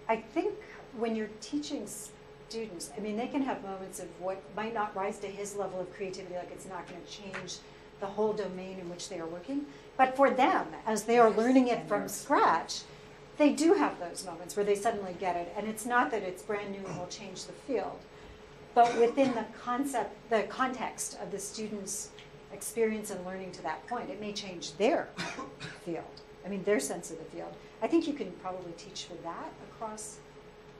I think when you're teaching students, I mean, they can have moments of what might not rise to his level of creativity, like it's not going to change the whole domain in which they are working. But for them, as they are learning it from scratch, they do have those moments where they suddenly get it. And it's not that it's brand new and will change the field, but within the context of the student's experience and learning to that point, it may change their field. I mean, their sense of the field. I think you can probably teach for that across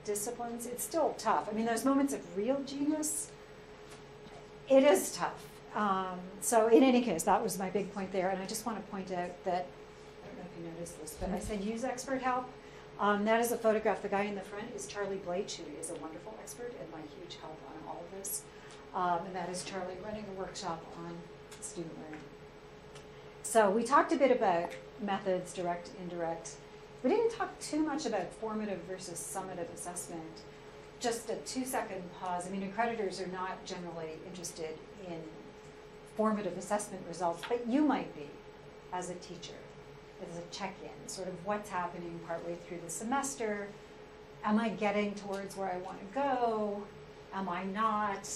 disciplines. It's still tough. I mean, those moments of real genius, it is tough. So in any case, that was my big point there. And I just want to point out that, I don't know if you noticed this, but I said use expert help. That is a photograph. The guy in the front is Charlie Blake, who is a wonderful expert and my huge help on all of this. And that is Charlie running a workshop on student learning. So we talked a bit about methods, direct, indirect. We didn't talk too much about formative versus summative assessment. Just a 2-second pause. I mean, accreditors are not generally interested in formative assessment results, but you might be as a teacher, as a check-in, sort of what's happening partway through the semester. Am I getting towards where I want to go? Am I not?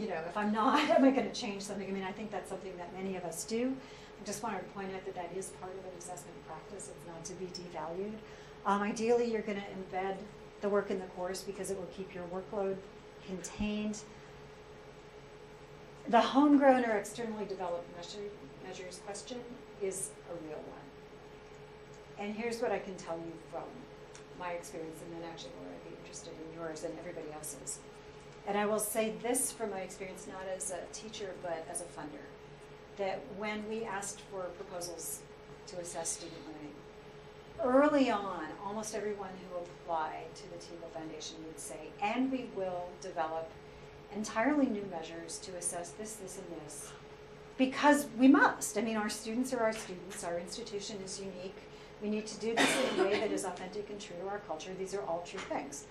If I'm not, am I going to change something? I mean, I think that's something that many of us do. I just wanted to point out that that is part of an assessment practice. It's not to be devalued. Ideally, you're going to embed the work in the course because it will keep your workload contained. The homegrown or externally developed measures question is a real one. And here's what I can tell you from my experience, and then actually Laura, I'd be interested in yours and everybody else's. And I will say this from my experience, not as a teacher, but as a funder, that when we asked for proposals to assess student learning, early on, almost everyone who applied to the Teagle Foundation would say, and we will develop entirely new measures to assess this, this, and this, because we must. I mean, our students are our students. Our institution is unique. We need to do this in a way that is authentic and true to our culture. These are all true things.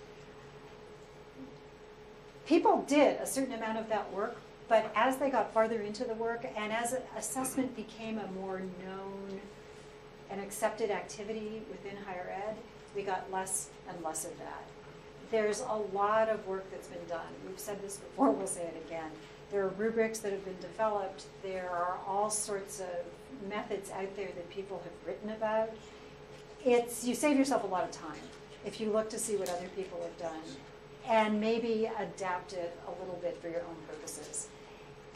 People did a certain amount of that work, but as they got farther into the work and as assessment became a more known and accepted activity within higher ed, we got less and less of that. There's a lot of work that's been done. We've said this before, we'll say it again. There are rubrics that have been developed. There are all sorts of methods out there that people have written about. You save yourself a lot of time if you look to see what other people have done and maybe adapt it a little bit for your own purposes.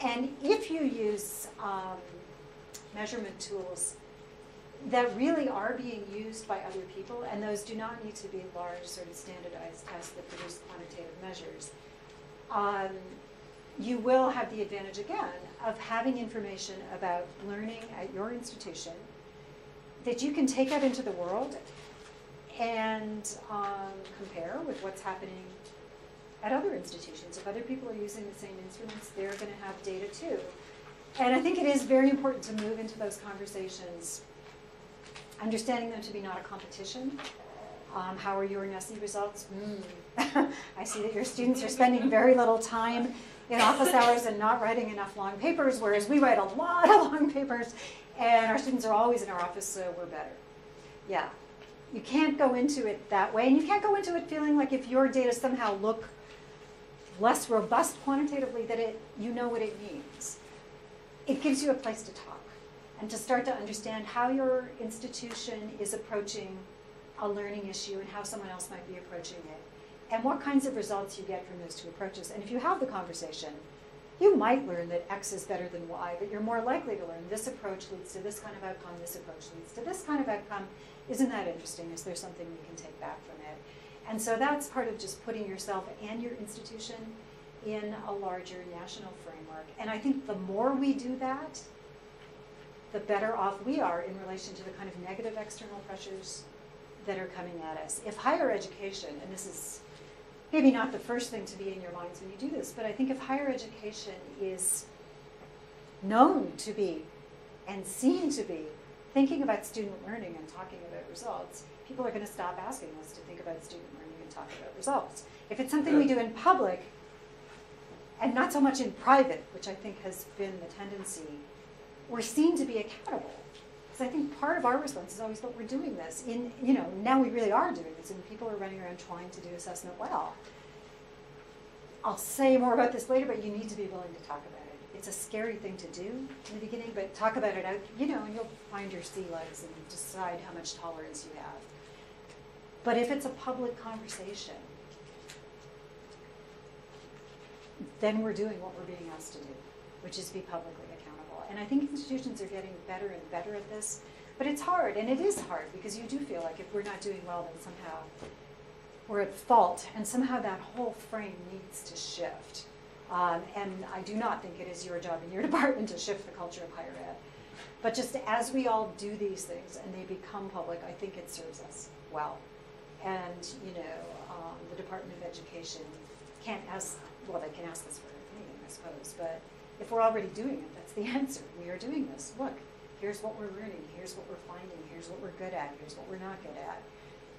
And if you use measurement tools that really are being used by other people, and those do not need to be large, sort of standardized tests that produce quantitative measures, you will have the advantage, again, of having information about learning at your institution that you can take out into the world and compare with what's happening at other institutions. If other people are using the same instruments, they're going to have data too. And I think it is very important to move into those conversations, understanding them to be not a competition. How are your NESI results? I see that your students are spending very little time in office hours and not writing enough long papers, whereas we write a lot of long papers, and our students are always in our office, so we're better. Yeah, you can't go into it that way, and you can't go into it feeling like if your data somehow look less robust quantitatively, that you know what it means. It gives you a place to talk and to start to understand how your institution is approaching a learning issue and how someone else might be approaching it, and what kinds of results you get from those two approaches. And if you have the conversation, you might learn that X is better than Y, but you're more likely to learn this approach leads to this kind of outcome, this approach leads to this kind of outcome. Isn't that interesting? Is there something you can take back from it? And so that's part of just putting yourself and your institution in a larger national framework. And I think the more we do that, the better off we are in relation to the kind of negative external pressures that are coming at us. If higher education, and this is maybe not the first thing to be in your minds when you do this, but I think if higher education is known to be and seen to be thinking about student learning and talking about results, people are going to stop asking us to think about student learning and talk about results. If it's something we do in public and not so much in private, which I think has been the tendency, we're seen to be accountable. Because I think part of our response is always, but we're doing this. Now we really are doing this, and people are running around trying to do assessment well. I'll say more about this later, but you need to be willing to talk about it. It's a scary thing to do in the beginning, but talk about it out, and you'll find your sea legs and decide how much tolerance you have. But if it's a public conversation, then we're doing what we're being asked to do, which is be publicly accountable. And I think institutions are getting better and better at this, but it's hard, and it is hard because you do feel like if we're not doing well, then somehow we're at fault, and somehow that whole frame needs to shift. And I do not think it is your job in your department to shift the culture of higher ed. But just as we all do these things and they become public, I think it serves us well. And, the Department of Education can't ask, well, they can ask us for anything, I suppose, but if we're already doing it, that's the answer. We are doing this. Look, here's what we're learning. Here's what we're finding. Here's what we're good at. Here's what we're not good at.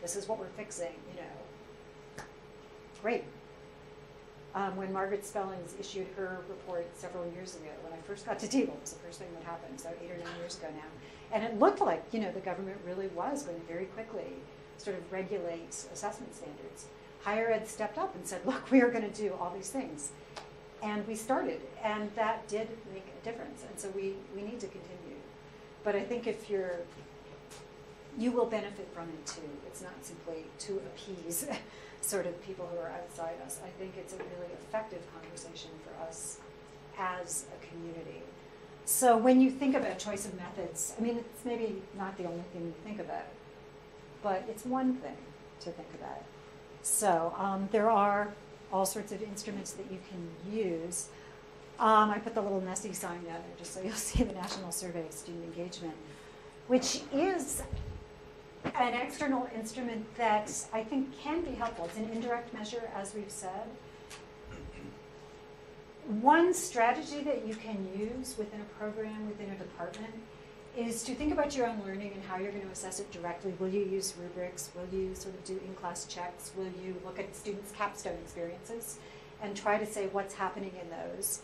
This is what we're fixing, you know. Great. When Margaret Spellings issued her report several years ago, when I first got to Teagle, it was the first thing that happened, so 8 or 9 years ago now. And it looked like, you know, the government really was going to very quickly sort of regulate assessment standards. Higher ed stepped up and said, look, we are going to do all these things. And we started, and that did make a difference. And so we need to continue. But I think if you will benefit from it too. It's not simply to appease sort of people who are outside us. I think it's a really effective conversation for us as a community. So when you think about choice of methods, I mean, it's maybe not the only thing you think about, but it's one thing to think about. So there are all sorts of instruments that you can use. I put the little Nessie sign down there just so you'll see the National Survey of Student Engagement, which is an external instrument that I think can be helpful. It's an indirect measure, as we've said. One strategy that you can use within a program, within a department, is to think about your own learning and how you're going to assess it directly. Will you use rubrics? Will you sort of do in-class checks? Will you look at students' capstone experiences and try to say what's happening in those?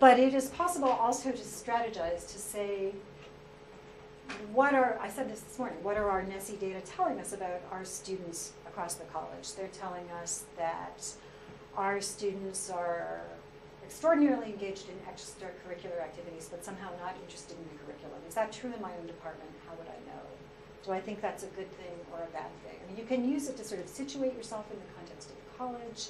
But it is possible also to strategize, to say, I said this morning, what are our NESI data telling us about our students across the college? They're telling us that our students are extraordinarily engaged in extracurricular activities, but somehow not interested in the curriculum. Is that true in my own department? How would I know? Do I think that's a good thing or a bad thing? I mean, you can use it to sort of situate yourself in the context of the college.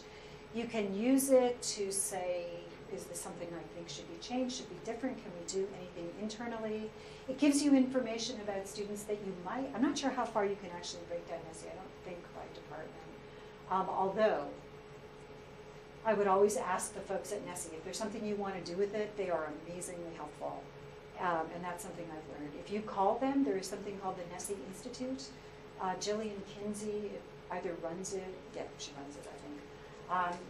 You can use it to say, is this something I think should be changed, should be different? Can we do anything internally? It gives you information about students that you might, I'm not sure how far you can actually break down NESI, I don't think by department. Although, I would always ask the folks at NESI, if there's something you want to do with it, they are amazingly helpful. And that's something I've learned. If you call them, there is something called the NESI Institute. Jillian Kinsey either runs it, yeah, she runs it, I think.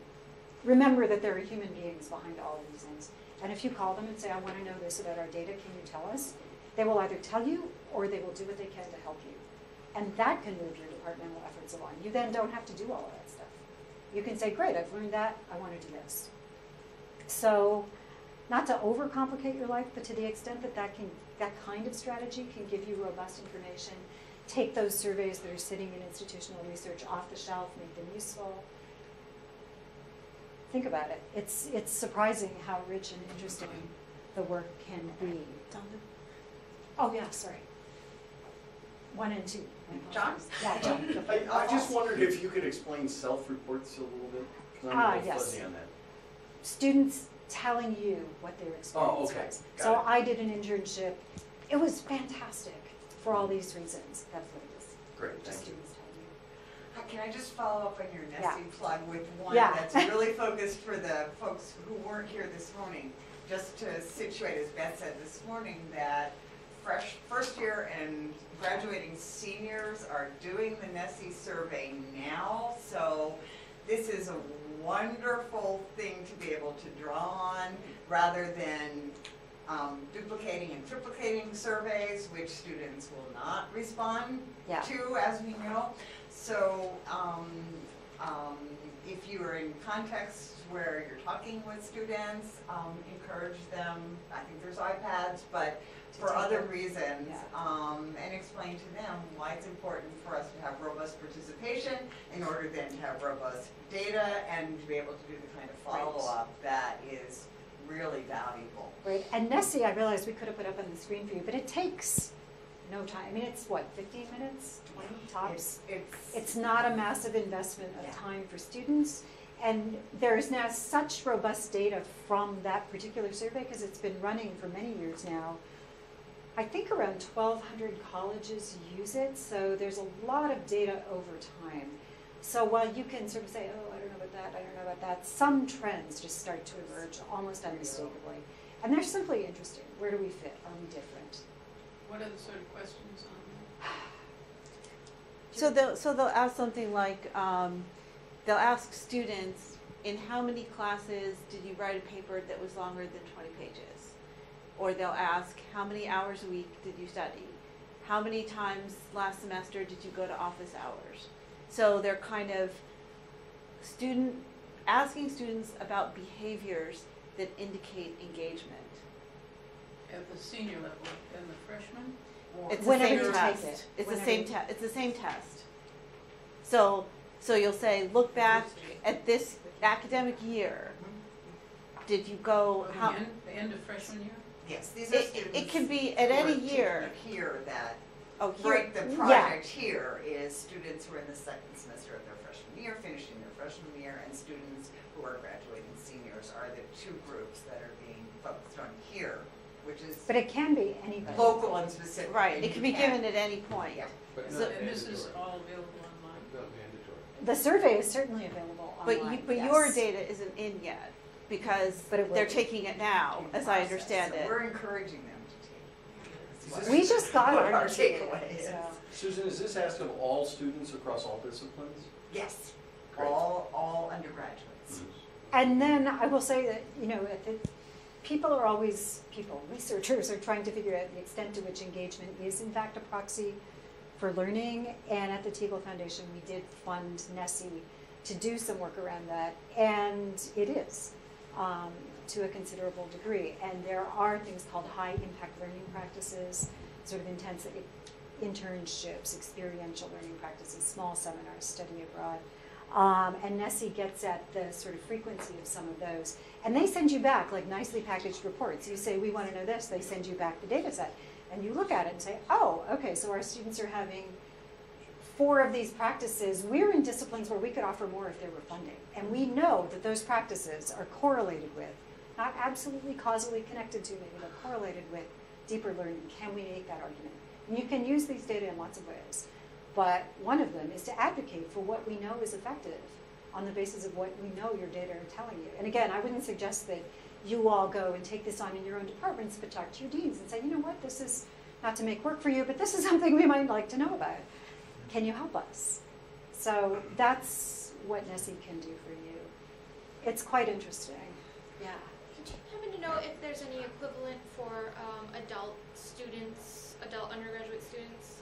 Remember that there are human beings behind all of these things. And if you call them and say, I want to know this about our data, can you tell us? They will either tell you or they will do what they can to help you. And that can move your departmental efforts along. You then don't have to do all of that stuff. You can say, great, I've learned that, I want to do this. So, not to overcomplicate your life, but to the extent that that kind of strategy can give you robust information, take those surveys that are sitting in institutional research off the shelf, make them useful. Think about it. It's surprising how rich and interesting the work can be. Oh yeah, sorry. 1 and 2. John? Yeah, John. I just wondered if you could explain self-reports a little bit, because I'm a little fuzzy on that. Students telling you what their experience was. So I did an internship. It was fantastic for all these reasons. That's what it is. Great, thank you. Students telling you. Can I just follow up on your Yeah. NESI plug with one Yeah. that's really focused for the folks who weren't here this morning? Just to situate, as Beth said this morning, that first year and graduating seniors are doing the NESI survey now. So this is a wonderful thing to be able to draw on rather than duplicating and triplicating surveys, which students will not respond to, as we know. So if you are in contexts where you're talking with students, encourage them. I think there's iPads, but for other reasons, and explain to them why it's important for us to have robust participation in order then to have robust data and to be able to do the kind of follow-up that is really valuable. Right, and NESI, I realized we could have put up on the screen for you, but it takes no time. I mean, it's what, 15 minutes, 20 tops? It's not a massive investment of time for students. And there is now such robust data from that particular survey, because it's been running for many years now. I think around 1,200 colleges use it, so there's a lot of data over time. So while you can sort of say, oh, I don't know about that, I don't know about that, some trends just start to emerge almost unmistakably. And they're simply interesting. Where do we fit? Are we different? What are the sort of questions on that? So they'll ask something like, they'll ask students, in how many classes did you write a paper that was longer than 20 pages? Or they'll ask, how many hours a week did you study? How many times last semester did you go to office hours? So they're kind of asking students about behaviors that indicate engagement. At the senior level and the freshman? It's Whenever the you same take test. it. It's the Whenever same you- test. It's the same test. So you'll say, look back at this academic year. Did you go? Or How? the end of freshman year? Yes, these are students. It can be at who any are taking year. it here that Oh, here. break the project here is students who are in the second semester of their freshman year, finishing their freshman year, and students who are graduating seniors are the two groups that are being focused on here, which is But it can be anybody. local and specific. Right. and It you can be can't- given at any point. Yeah. But So- not And this is mandatory. all available online? Not mandatory. The survey is certainly available online. But yes. your data isn't in yet because But it will they're be. taking it now, as I Process. understand So it. we're encouraging them to take it. We just got What our our takeaway is. so. Susan, is this asked of all students across all disciplines? Yes, Great. all undergraduates. And then I will say that, researchers are trying to figure out the extent to which engagement is in fact a proxy for learning. And at the Teagle Foundation, we did fund Nessie to do some work around that. And it is, to a considerable degree. And there are things called high impact learning practices, sort of intense internships, experiential learning practices, small seminars, study abroad. And Nessie gets at the sort of frequency of some of those. And they send you back like nicely packaged reports. You say, we want to know this. They send you back the data set. And you look at it and say, oh, okay, so our students are having 4 of these practices. We're in disciplines where we could offer more if there were funding. And we know that those practices are correlated with, not absolutely causally connected to, maybe they're correlated with deeper learning. Can we make that argument? And you can use these data in lots of ways. But one of them is to advocate for what we know is effective on the basis of what we know your data are telling you. And again, I wouldn't suggest that you all go and take this on in your own departments, but talk to your deans and say, you know what, this is not to make work for you, but this is something we might like to know about. Can you help us? So that's what Nessie can do for you. It's quite interesting. Yeah. Do you happen to know if there's any equivalent for adult students, adult undergraduate students?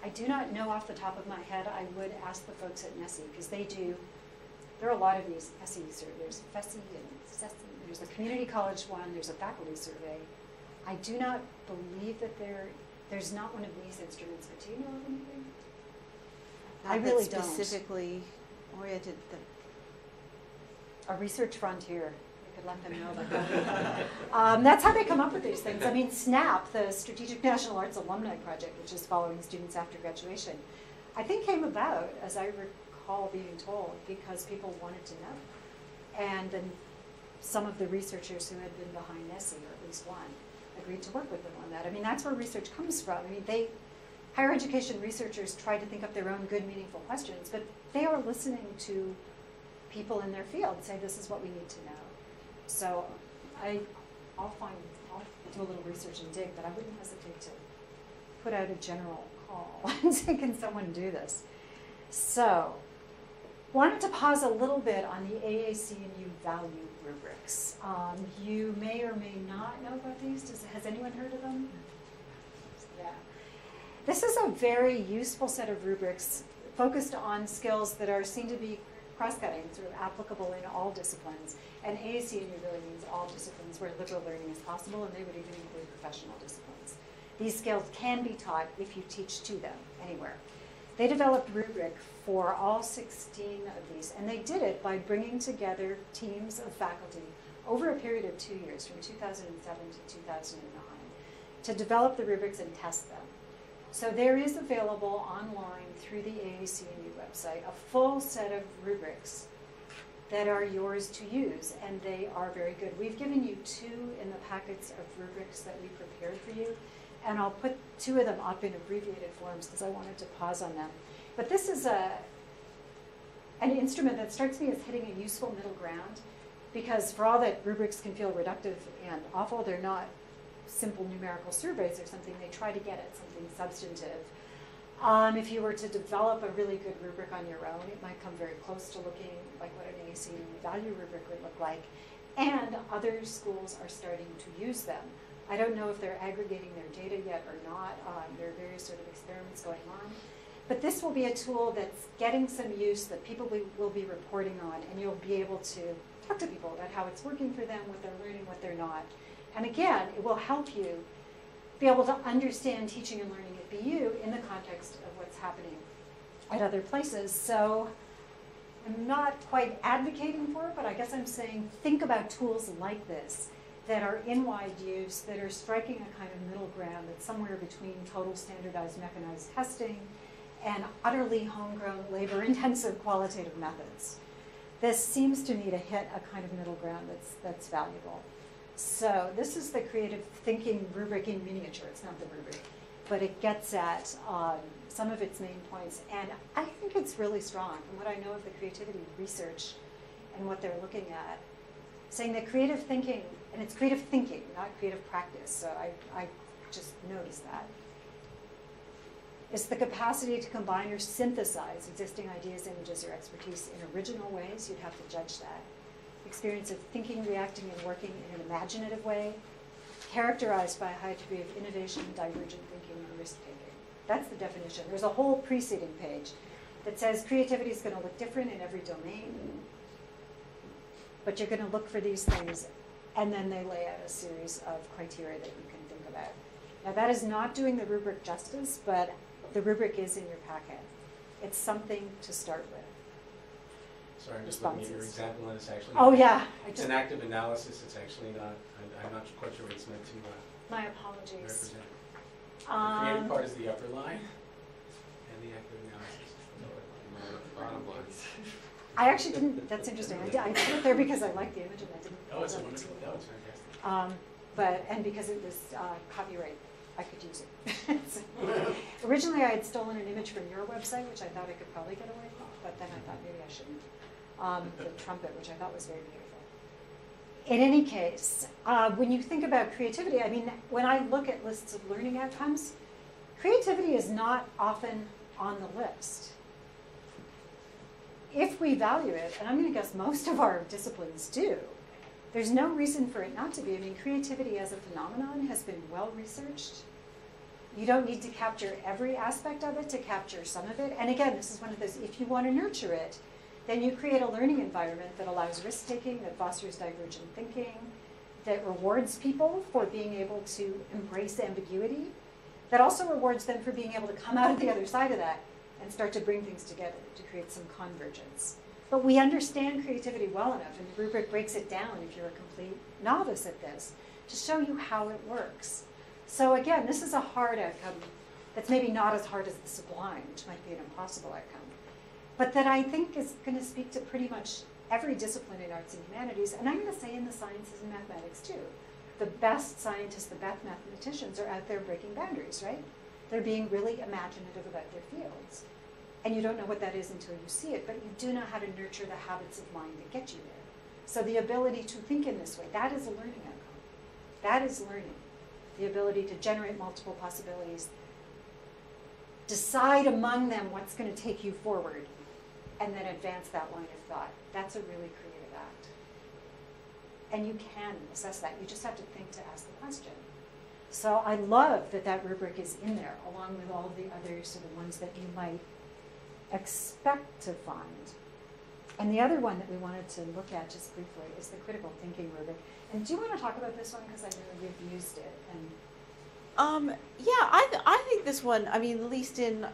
I do not know off the top of my head. I would ask the folks at Nessie because they do. There are a lot of these SE surveys. There's FESI and CESI. There's a community college one. There's a faculty survey. I do not believe that there's not one of these instruments. But do you know of anything? I really don't. Specifically oriented A research frontier. We could let them know about that. That's how they come up with these things. I mean, SNAP, the Strategic National Arts Alumni Project, which is following students after graduation, I think came about, as I recall being told, because people wanted to know. And then some of the researchers who had been behind Nessie, or at least one, agreed to work with them on that. I mean, that's where research comes from. I mean, higher education researchers try to think up their own good, meaningful questions, but they are listening to people in their field say, this is what we need to know. So I'll do a little research and dig, but I wouldn't hesitate to put out a general call and say, can someone do this? So, wanted to pause a little bit on the AAC&U value rubrics. You may or may not know about these. Has anyone heard of them? Yeah. This is a very useful set of rubrics focused on skills that are seen to be cross-cutting, sort of applicable in all disciplines. And AAC&U really means all disciplines where liberal learning is possible, and they would even include professional disciplines. These skills can be taught if you teach to them anywhere. They developed rubric for all 16 of these, and they did it by bringing together teams of faculty over a period of 2 years, from 2007 to 2009, to develop the rubrics and test them. So there is available online through the AAC&U website a full set of rubrics that are yours to use, and they are very good. We've given you 2 in the packets of rubrics that we prepared for you, and I'll put 2 of them up in abbreviated forms because I wanted to pause on them. But this is an instrument that strikes me as hitting a useful middle ground, because for all that rubrics can feel reductive and awful, they're not simple numerical surveys or something. They try to get at something substantive. If you were to develop a really good rubric on your own, it might come very close to looking like what an AAC value rubric would look like. And other schools are starting to use them. I don't know if they're aggregating their data yet or not. There are various sort of experiments going on. But this will be a tool that's getting some use that people will be reporting on, and you'll be able to talk to people about how it's working for them, what they're learning, what they're not. And again, it will help you be able to understand teaching and learning at BU in the context of what's happening at other places. So I'm not quite advocating for it, but I guess I'm saying think about tools like this that are in wide use, that are striking a kind of middle ground that's somewhere between total standardized mechanized testing and utterly homegrown, labor-intensive qualitative methods. This seems to me to hit a kind of middle ground that's valuable. So this is the creative thinking rubric in miniature. It's not the rubric, but it gets at some of its main points. And I think it's really strong from what I know of the creativity research and what they're looking at, saying that creative thinking, and it's creative thinking, not creative practice, so I just noticed that, is the capacity to combine or synthesize existing ideas, images, or expertise in original ways. You'd have to judge that. Experience of thinking, reacting, and working in an imaginative way, characterized by a high degree of innovation, divergent thinking, and risk-taking. That's the definition. There's a whole preceding page that says creativity is going to look different in every domain, but you're going to look for these things, and then they lay out a series of criteria that you can think about. Now, that is not doing the rubric justice, but the rubric is in your packet. It's something to start with. Sorry, I'm just looking at your example, and it's actually it's an active analysis. It's actually not. I'm not quite sure what it's meant to my apologies. represent. The creative part is the upper line, and the active analysis is the bottom line. I actually didn't. That's interesting. I put it there because I like the image, and I didn't. Oh, it's a wonderful. That was fantastic. And because it was copyright, I could use it. So, originally, I had stolen an image from your website, which I thought I could probably get away with, but then I thought maybe I shouldn't. The trumpet, which I thought was very beautiful. In any case, when you think about creativity, I mean, when I look at lists of learning outcomes, creativity is not often on the list. If we value it, and I'm going to guess most of our disciplines do, there's no reason for it not to be. I mean, creativity as a phenomenon has been well researched. You don't need to capture every aspect of it to capture some of it. And again, this is one of those, if you want to nurture it, then you create a learning environment that allows risk-taking, that fosters divergent thinking, that rewards people for being able to embrace ambiguity, that also rewards them for being able to come out of the other side of that and start to bring things together to create some convergence. But we understand creativity well enough, and the rubric breaks it down if you're a complete novice at this, to show you how it works. So again, this is a hard outcome that's maybe not as hard as the Sublime, which might be an impossible outcome, but that I think is going to speak to pretty much every discipline in arts and humanities, and I'm going to say in the sciences and mathematics too. The best scientists, the best mathematicians are out there breaking boundaries, right? They're being really imaginative about their fields. And you don't know what that is until you see it, but you do know how to nurture the habits of mind that get you there. So the ability to think in this way, that is a learning outcome. That is learning. The ability to generate multiple possibilities, decide among them what's going to take you forward, and then advance that line of thought. That's a really creative act. And you can assess that. You just have to think to ask the question. So I love that that rubric is in there, along with all the other sort of ones that you might expect to find. And the other one that we wanted to look at just briefly is the critical thinking rubric. And do you want to talk about this one? Because I know you've used it. And I think this one, I mean, at least in,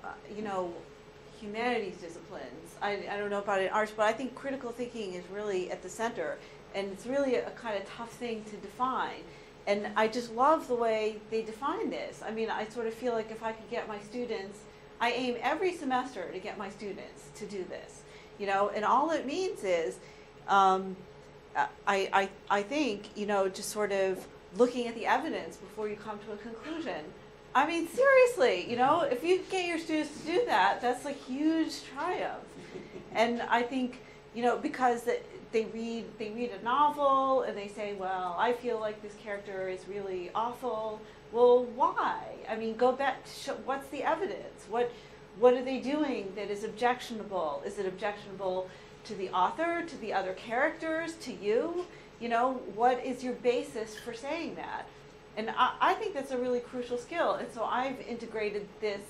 humanities disciplines, I don't know about in arts, but I think critical thinking is really at the center. And it's really a kind of tough thing to define. And I just love the way they define this. I mean, I sort of feel like if I could get my students, I aim every semester to get my students to do this, and all it means is, I think, just sort of looking at the evidence before you come to a conclusion. I mean, seriously, if you get your students to do that, that's a huge triumph. And I think, because they read a novel and they say, well, I feel like this character is really awful. Well, why? I mean, go back to what's the evidence? What are they doing that is objectionable? Is it objectionable to the author, to the other characters, to you? You know, what is your basis for saying that? And I think that's a really crucial skill. And so I've integrated this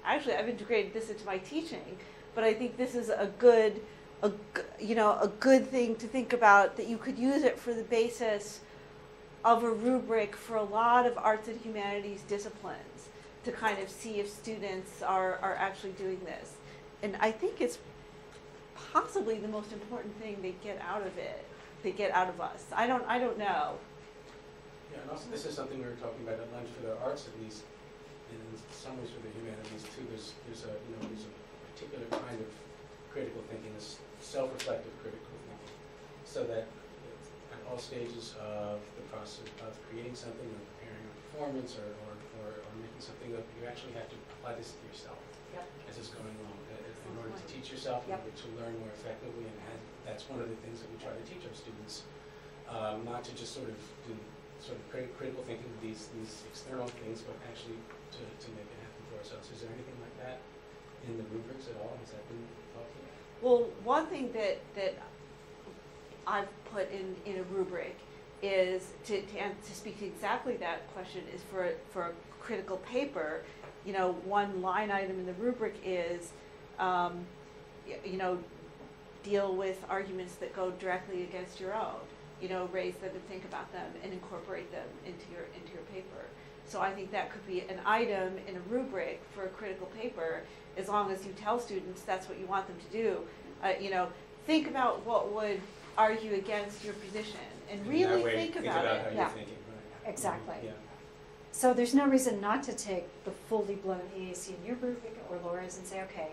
I've integrated this into my teaching, but I think this is a good thing to think about, that you could use it for the basis of a rubric for a lot of arts and humanities disciplines, to kind of see if students are actually doing this. And I think it's possibly the most important thing they get out of it, they get out of us. I don't know. Yeah, and also this is something we were talking about at lunch for the arts, at least, and in some ways for the humanities too. There's a particular kind of critical thinking, this self-reflective critical thinking, so that at all stages of the process of creating something, or preparing a performance, or making something up, you actually have to apply this to yourself as it's going along, in order to teach yourself, in order to learn more effectively. And that's one of the things that we try to teach our students, not to just sort of do critical thinking of these external things, but actually to make it happen for ourselves. Is there anything like that in the rubrics at all? Has that been thought through? Well, one thing that I've put in a rubric is to speak to exactly that question, is for a critical paper. You know, one line item in the rubric is, deal with arguments that go directly against your own. You know, raise them and think about them and incorporate them into your paper. So I think that could be an item in a rubric for a critical paper, as long as you tell students that's what you want them to do. Think about what would argue against your position, and really think about it. How you're thinking, right? Exactly. Yeah. So there's no reason not to take the fully blown EAC in your rubric or Laura's and say, okay,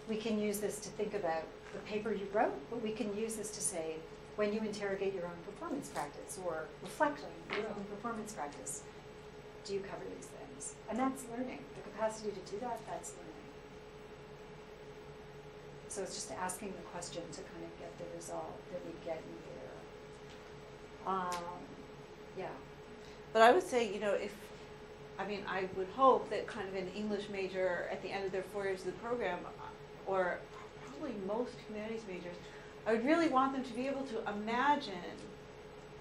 we can use this to think about the paper you wrote, but we can use this to say, when you interrogate your own performance practice or reflect on your own performance practice, do you cover these things? And that's learning. The capacity to do that, that's learning. So it's just asking the question to kind of get the result that we get in there. Yeah. But I would say, I would hope that kind of an English major at the end of their 4 years of the program, or probably most humanities majors, I would really want them to be able to imagine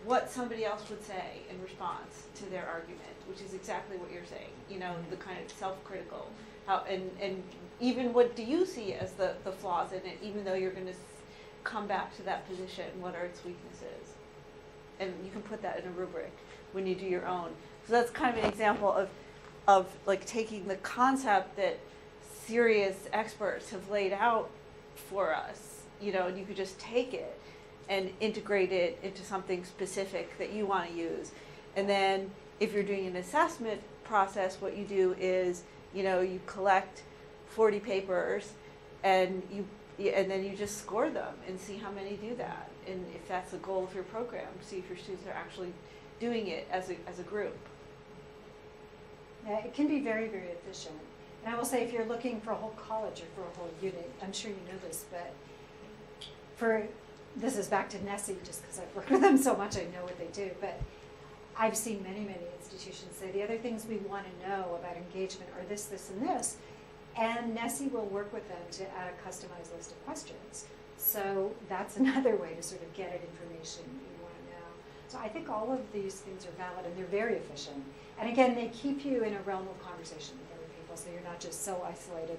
what somebody else would say in response to their argument, which is exactly what you're saying, the kind of self-critical. And even what do you see as the flaws in it, even though you're going to come back to that position, what are its weaknesses? And you can put that in a rubric when you do your own. So that's kind of an example of like taking the concept that serious experts have laid out for us, and you could just take it and integrate it into something specific that you want to use. And then if you're doing an assessment process, what you do is, you collect 40 papers and then you just score them and see how many do that. And if that's the goal of your program, see if your students are actually doing it as a group. Yeah, it can be very, very efficient. And I will say, if you're looking for a whole college or for a whole unit, I'm sure you know this, but this is back to Nessie, just because I've worked with them so much, I know what they do. But I've seen many, many institutions say the other things we want to know about engagement are this, this, and this. And Nessie will work with them to add a customized list of questions. So that's another way to sort of get at information you want to know. So I think all of these things are valid, and they're very efficient. And again, they keep you in a realm of conversation with other people, so you're not just so isolated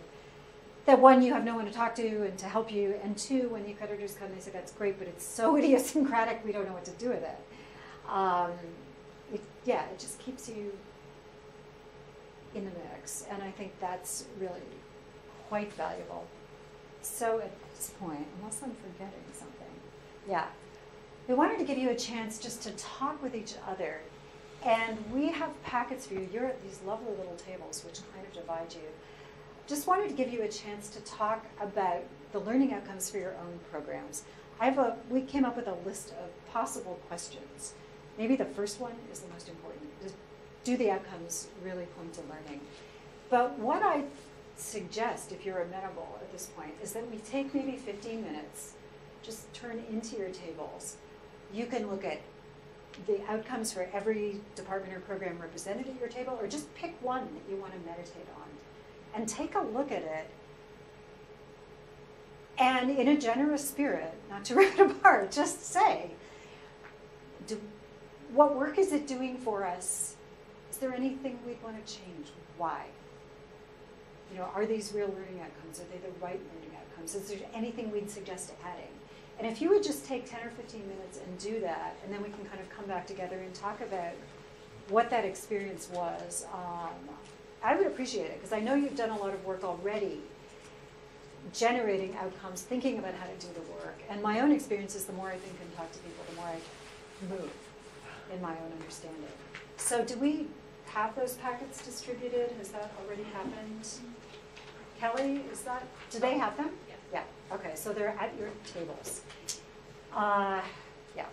that, one, you have no one to talk to and to help you, and two, when the accreditors come, they say, that's great, but it's so idiosyncratic, we don't know what to do with it. It just keeps you in the mix, and I think that's really quite valuable. So at this point, unless I'm forgetting something, we wanted to give you a chance just to talk with each other, and we have packets for you. You're at these lovely little tables which kind of divide you. Just wanted to give you a chance to talk about the learning outcomes for your own programs. We came up with a list of possible questions. Maybe the first one is the most important. Do the outcomes really point to learning? But what I suggest, if you're amenable at this point, is that we take maybe 15 minutes, just turn into your tables. You can look at the outcomes for every department or program represented at your table, or just pick one that you want to meditate on. and take a look at it. And in a generous spirit, not to rip it apart, just say, what work is it doing for us? Is there anything we'd want to change? Why? You know, are these real learning outcomes? Are they the right learning outcomes? Is there anything we'd suggest adding? And if you would just take 10 or 15 minutes and do that, and then we can kind of come back together and talk about what that experience was, I would appreciate it, because I know you've done a lot of work already generating outcomes, thinking about how to do the work. And my own experience is the more I think and talk to people, the more I move in my own understanding. So do we have those packets distributed? Has that already happened? Kelly, do they have them? Yes. Yeah, okay, so they're at your tables. Yeah,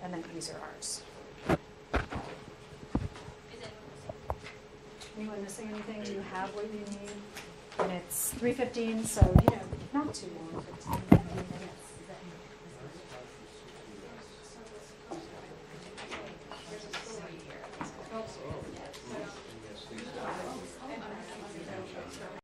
and then these are ours. Anyone missing anything? You have what you need? And it's 3:15, so, you know, not too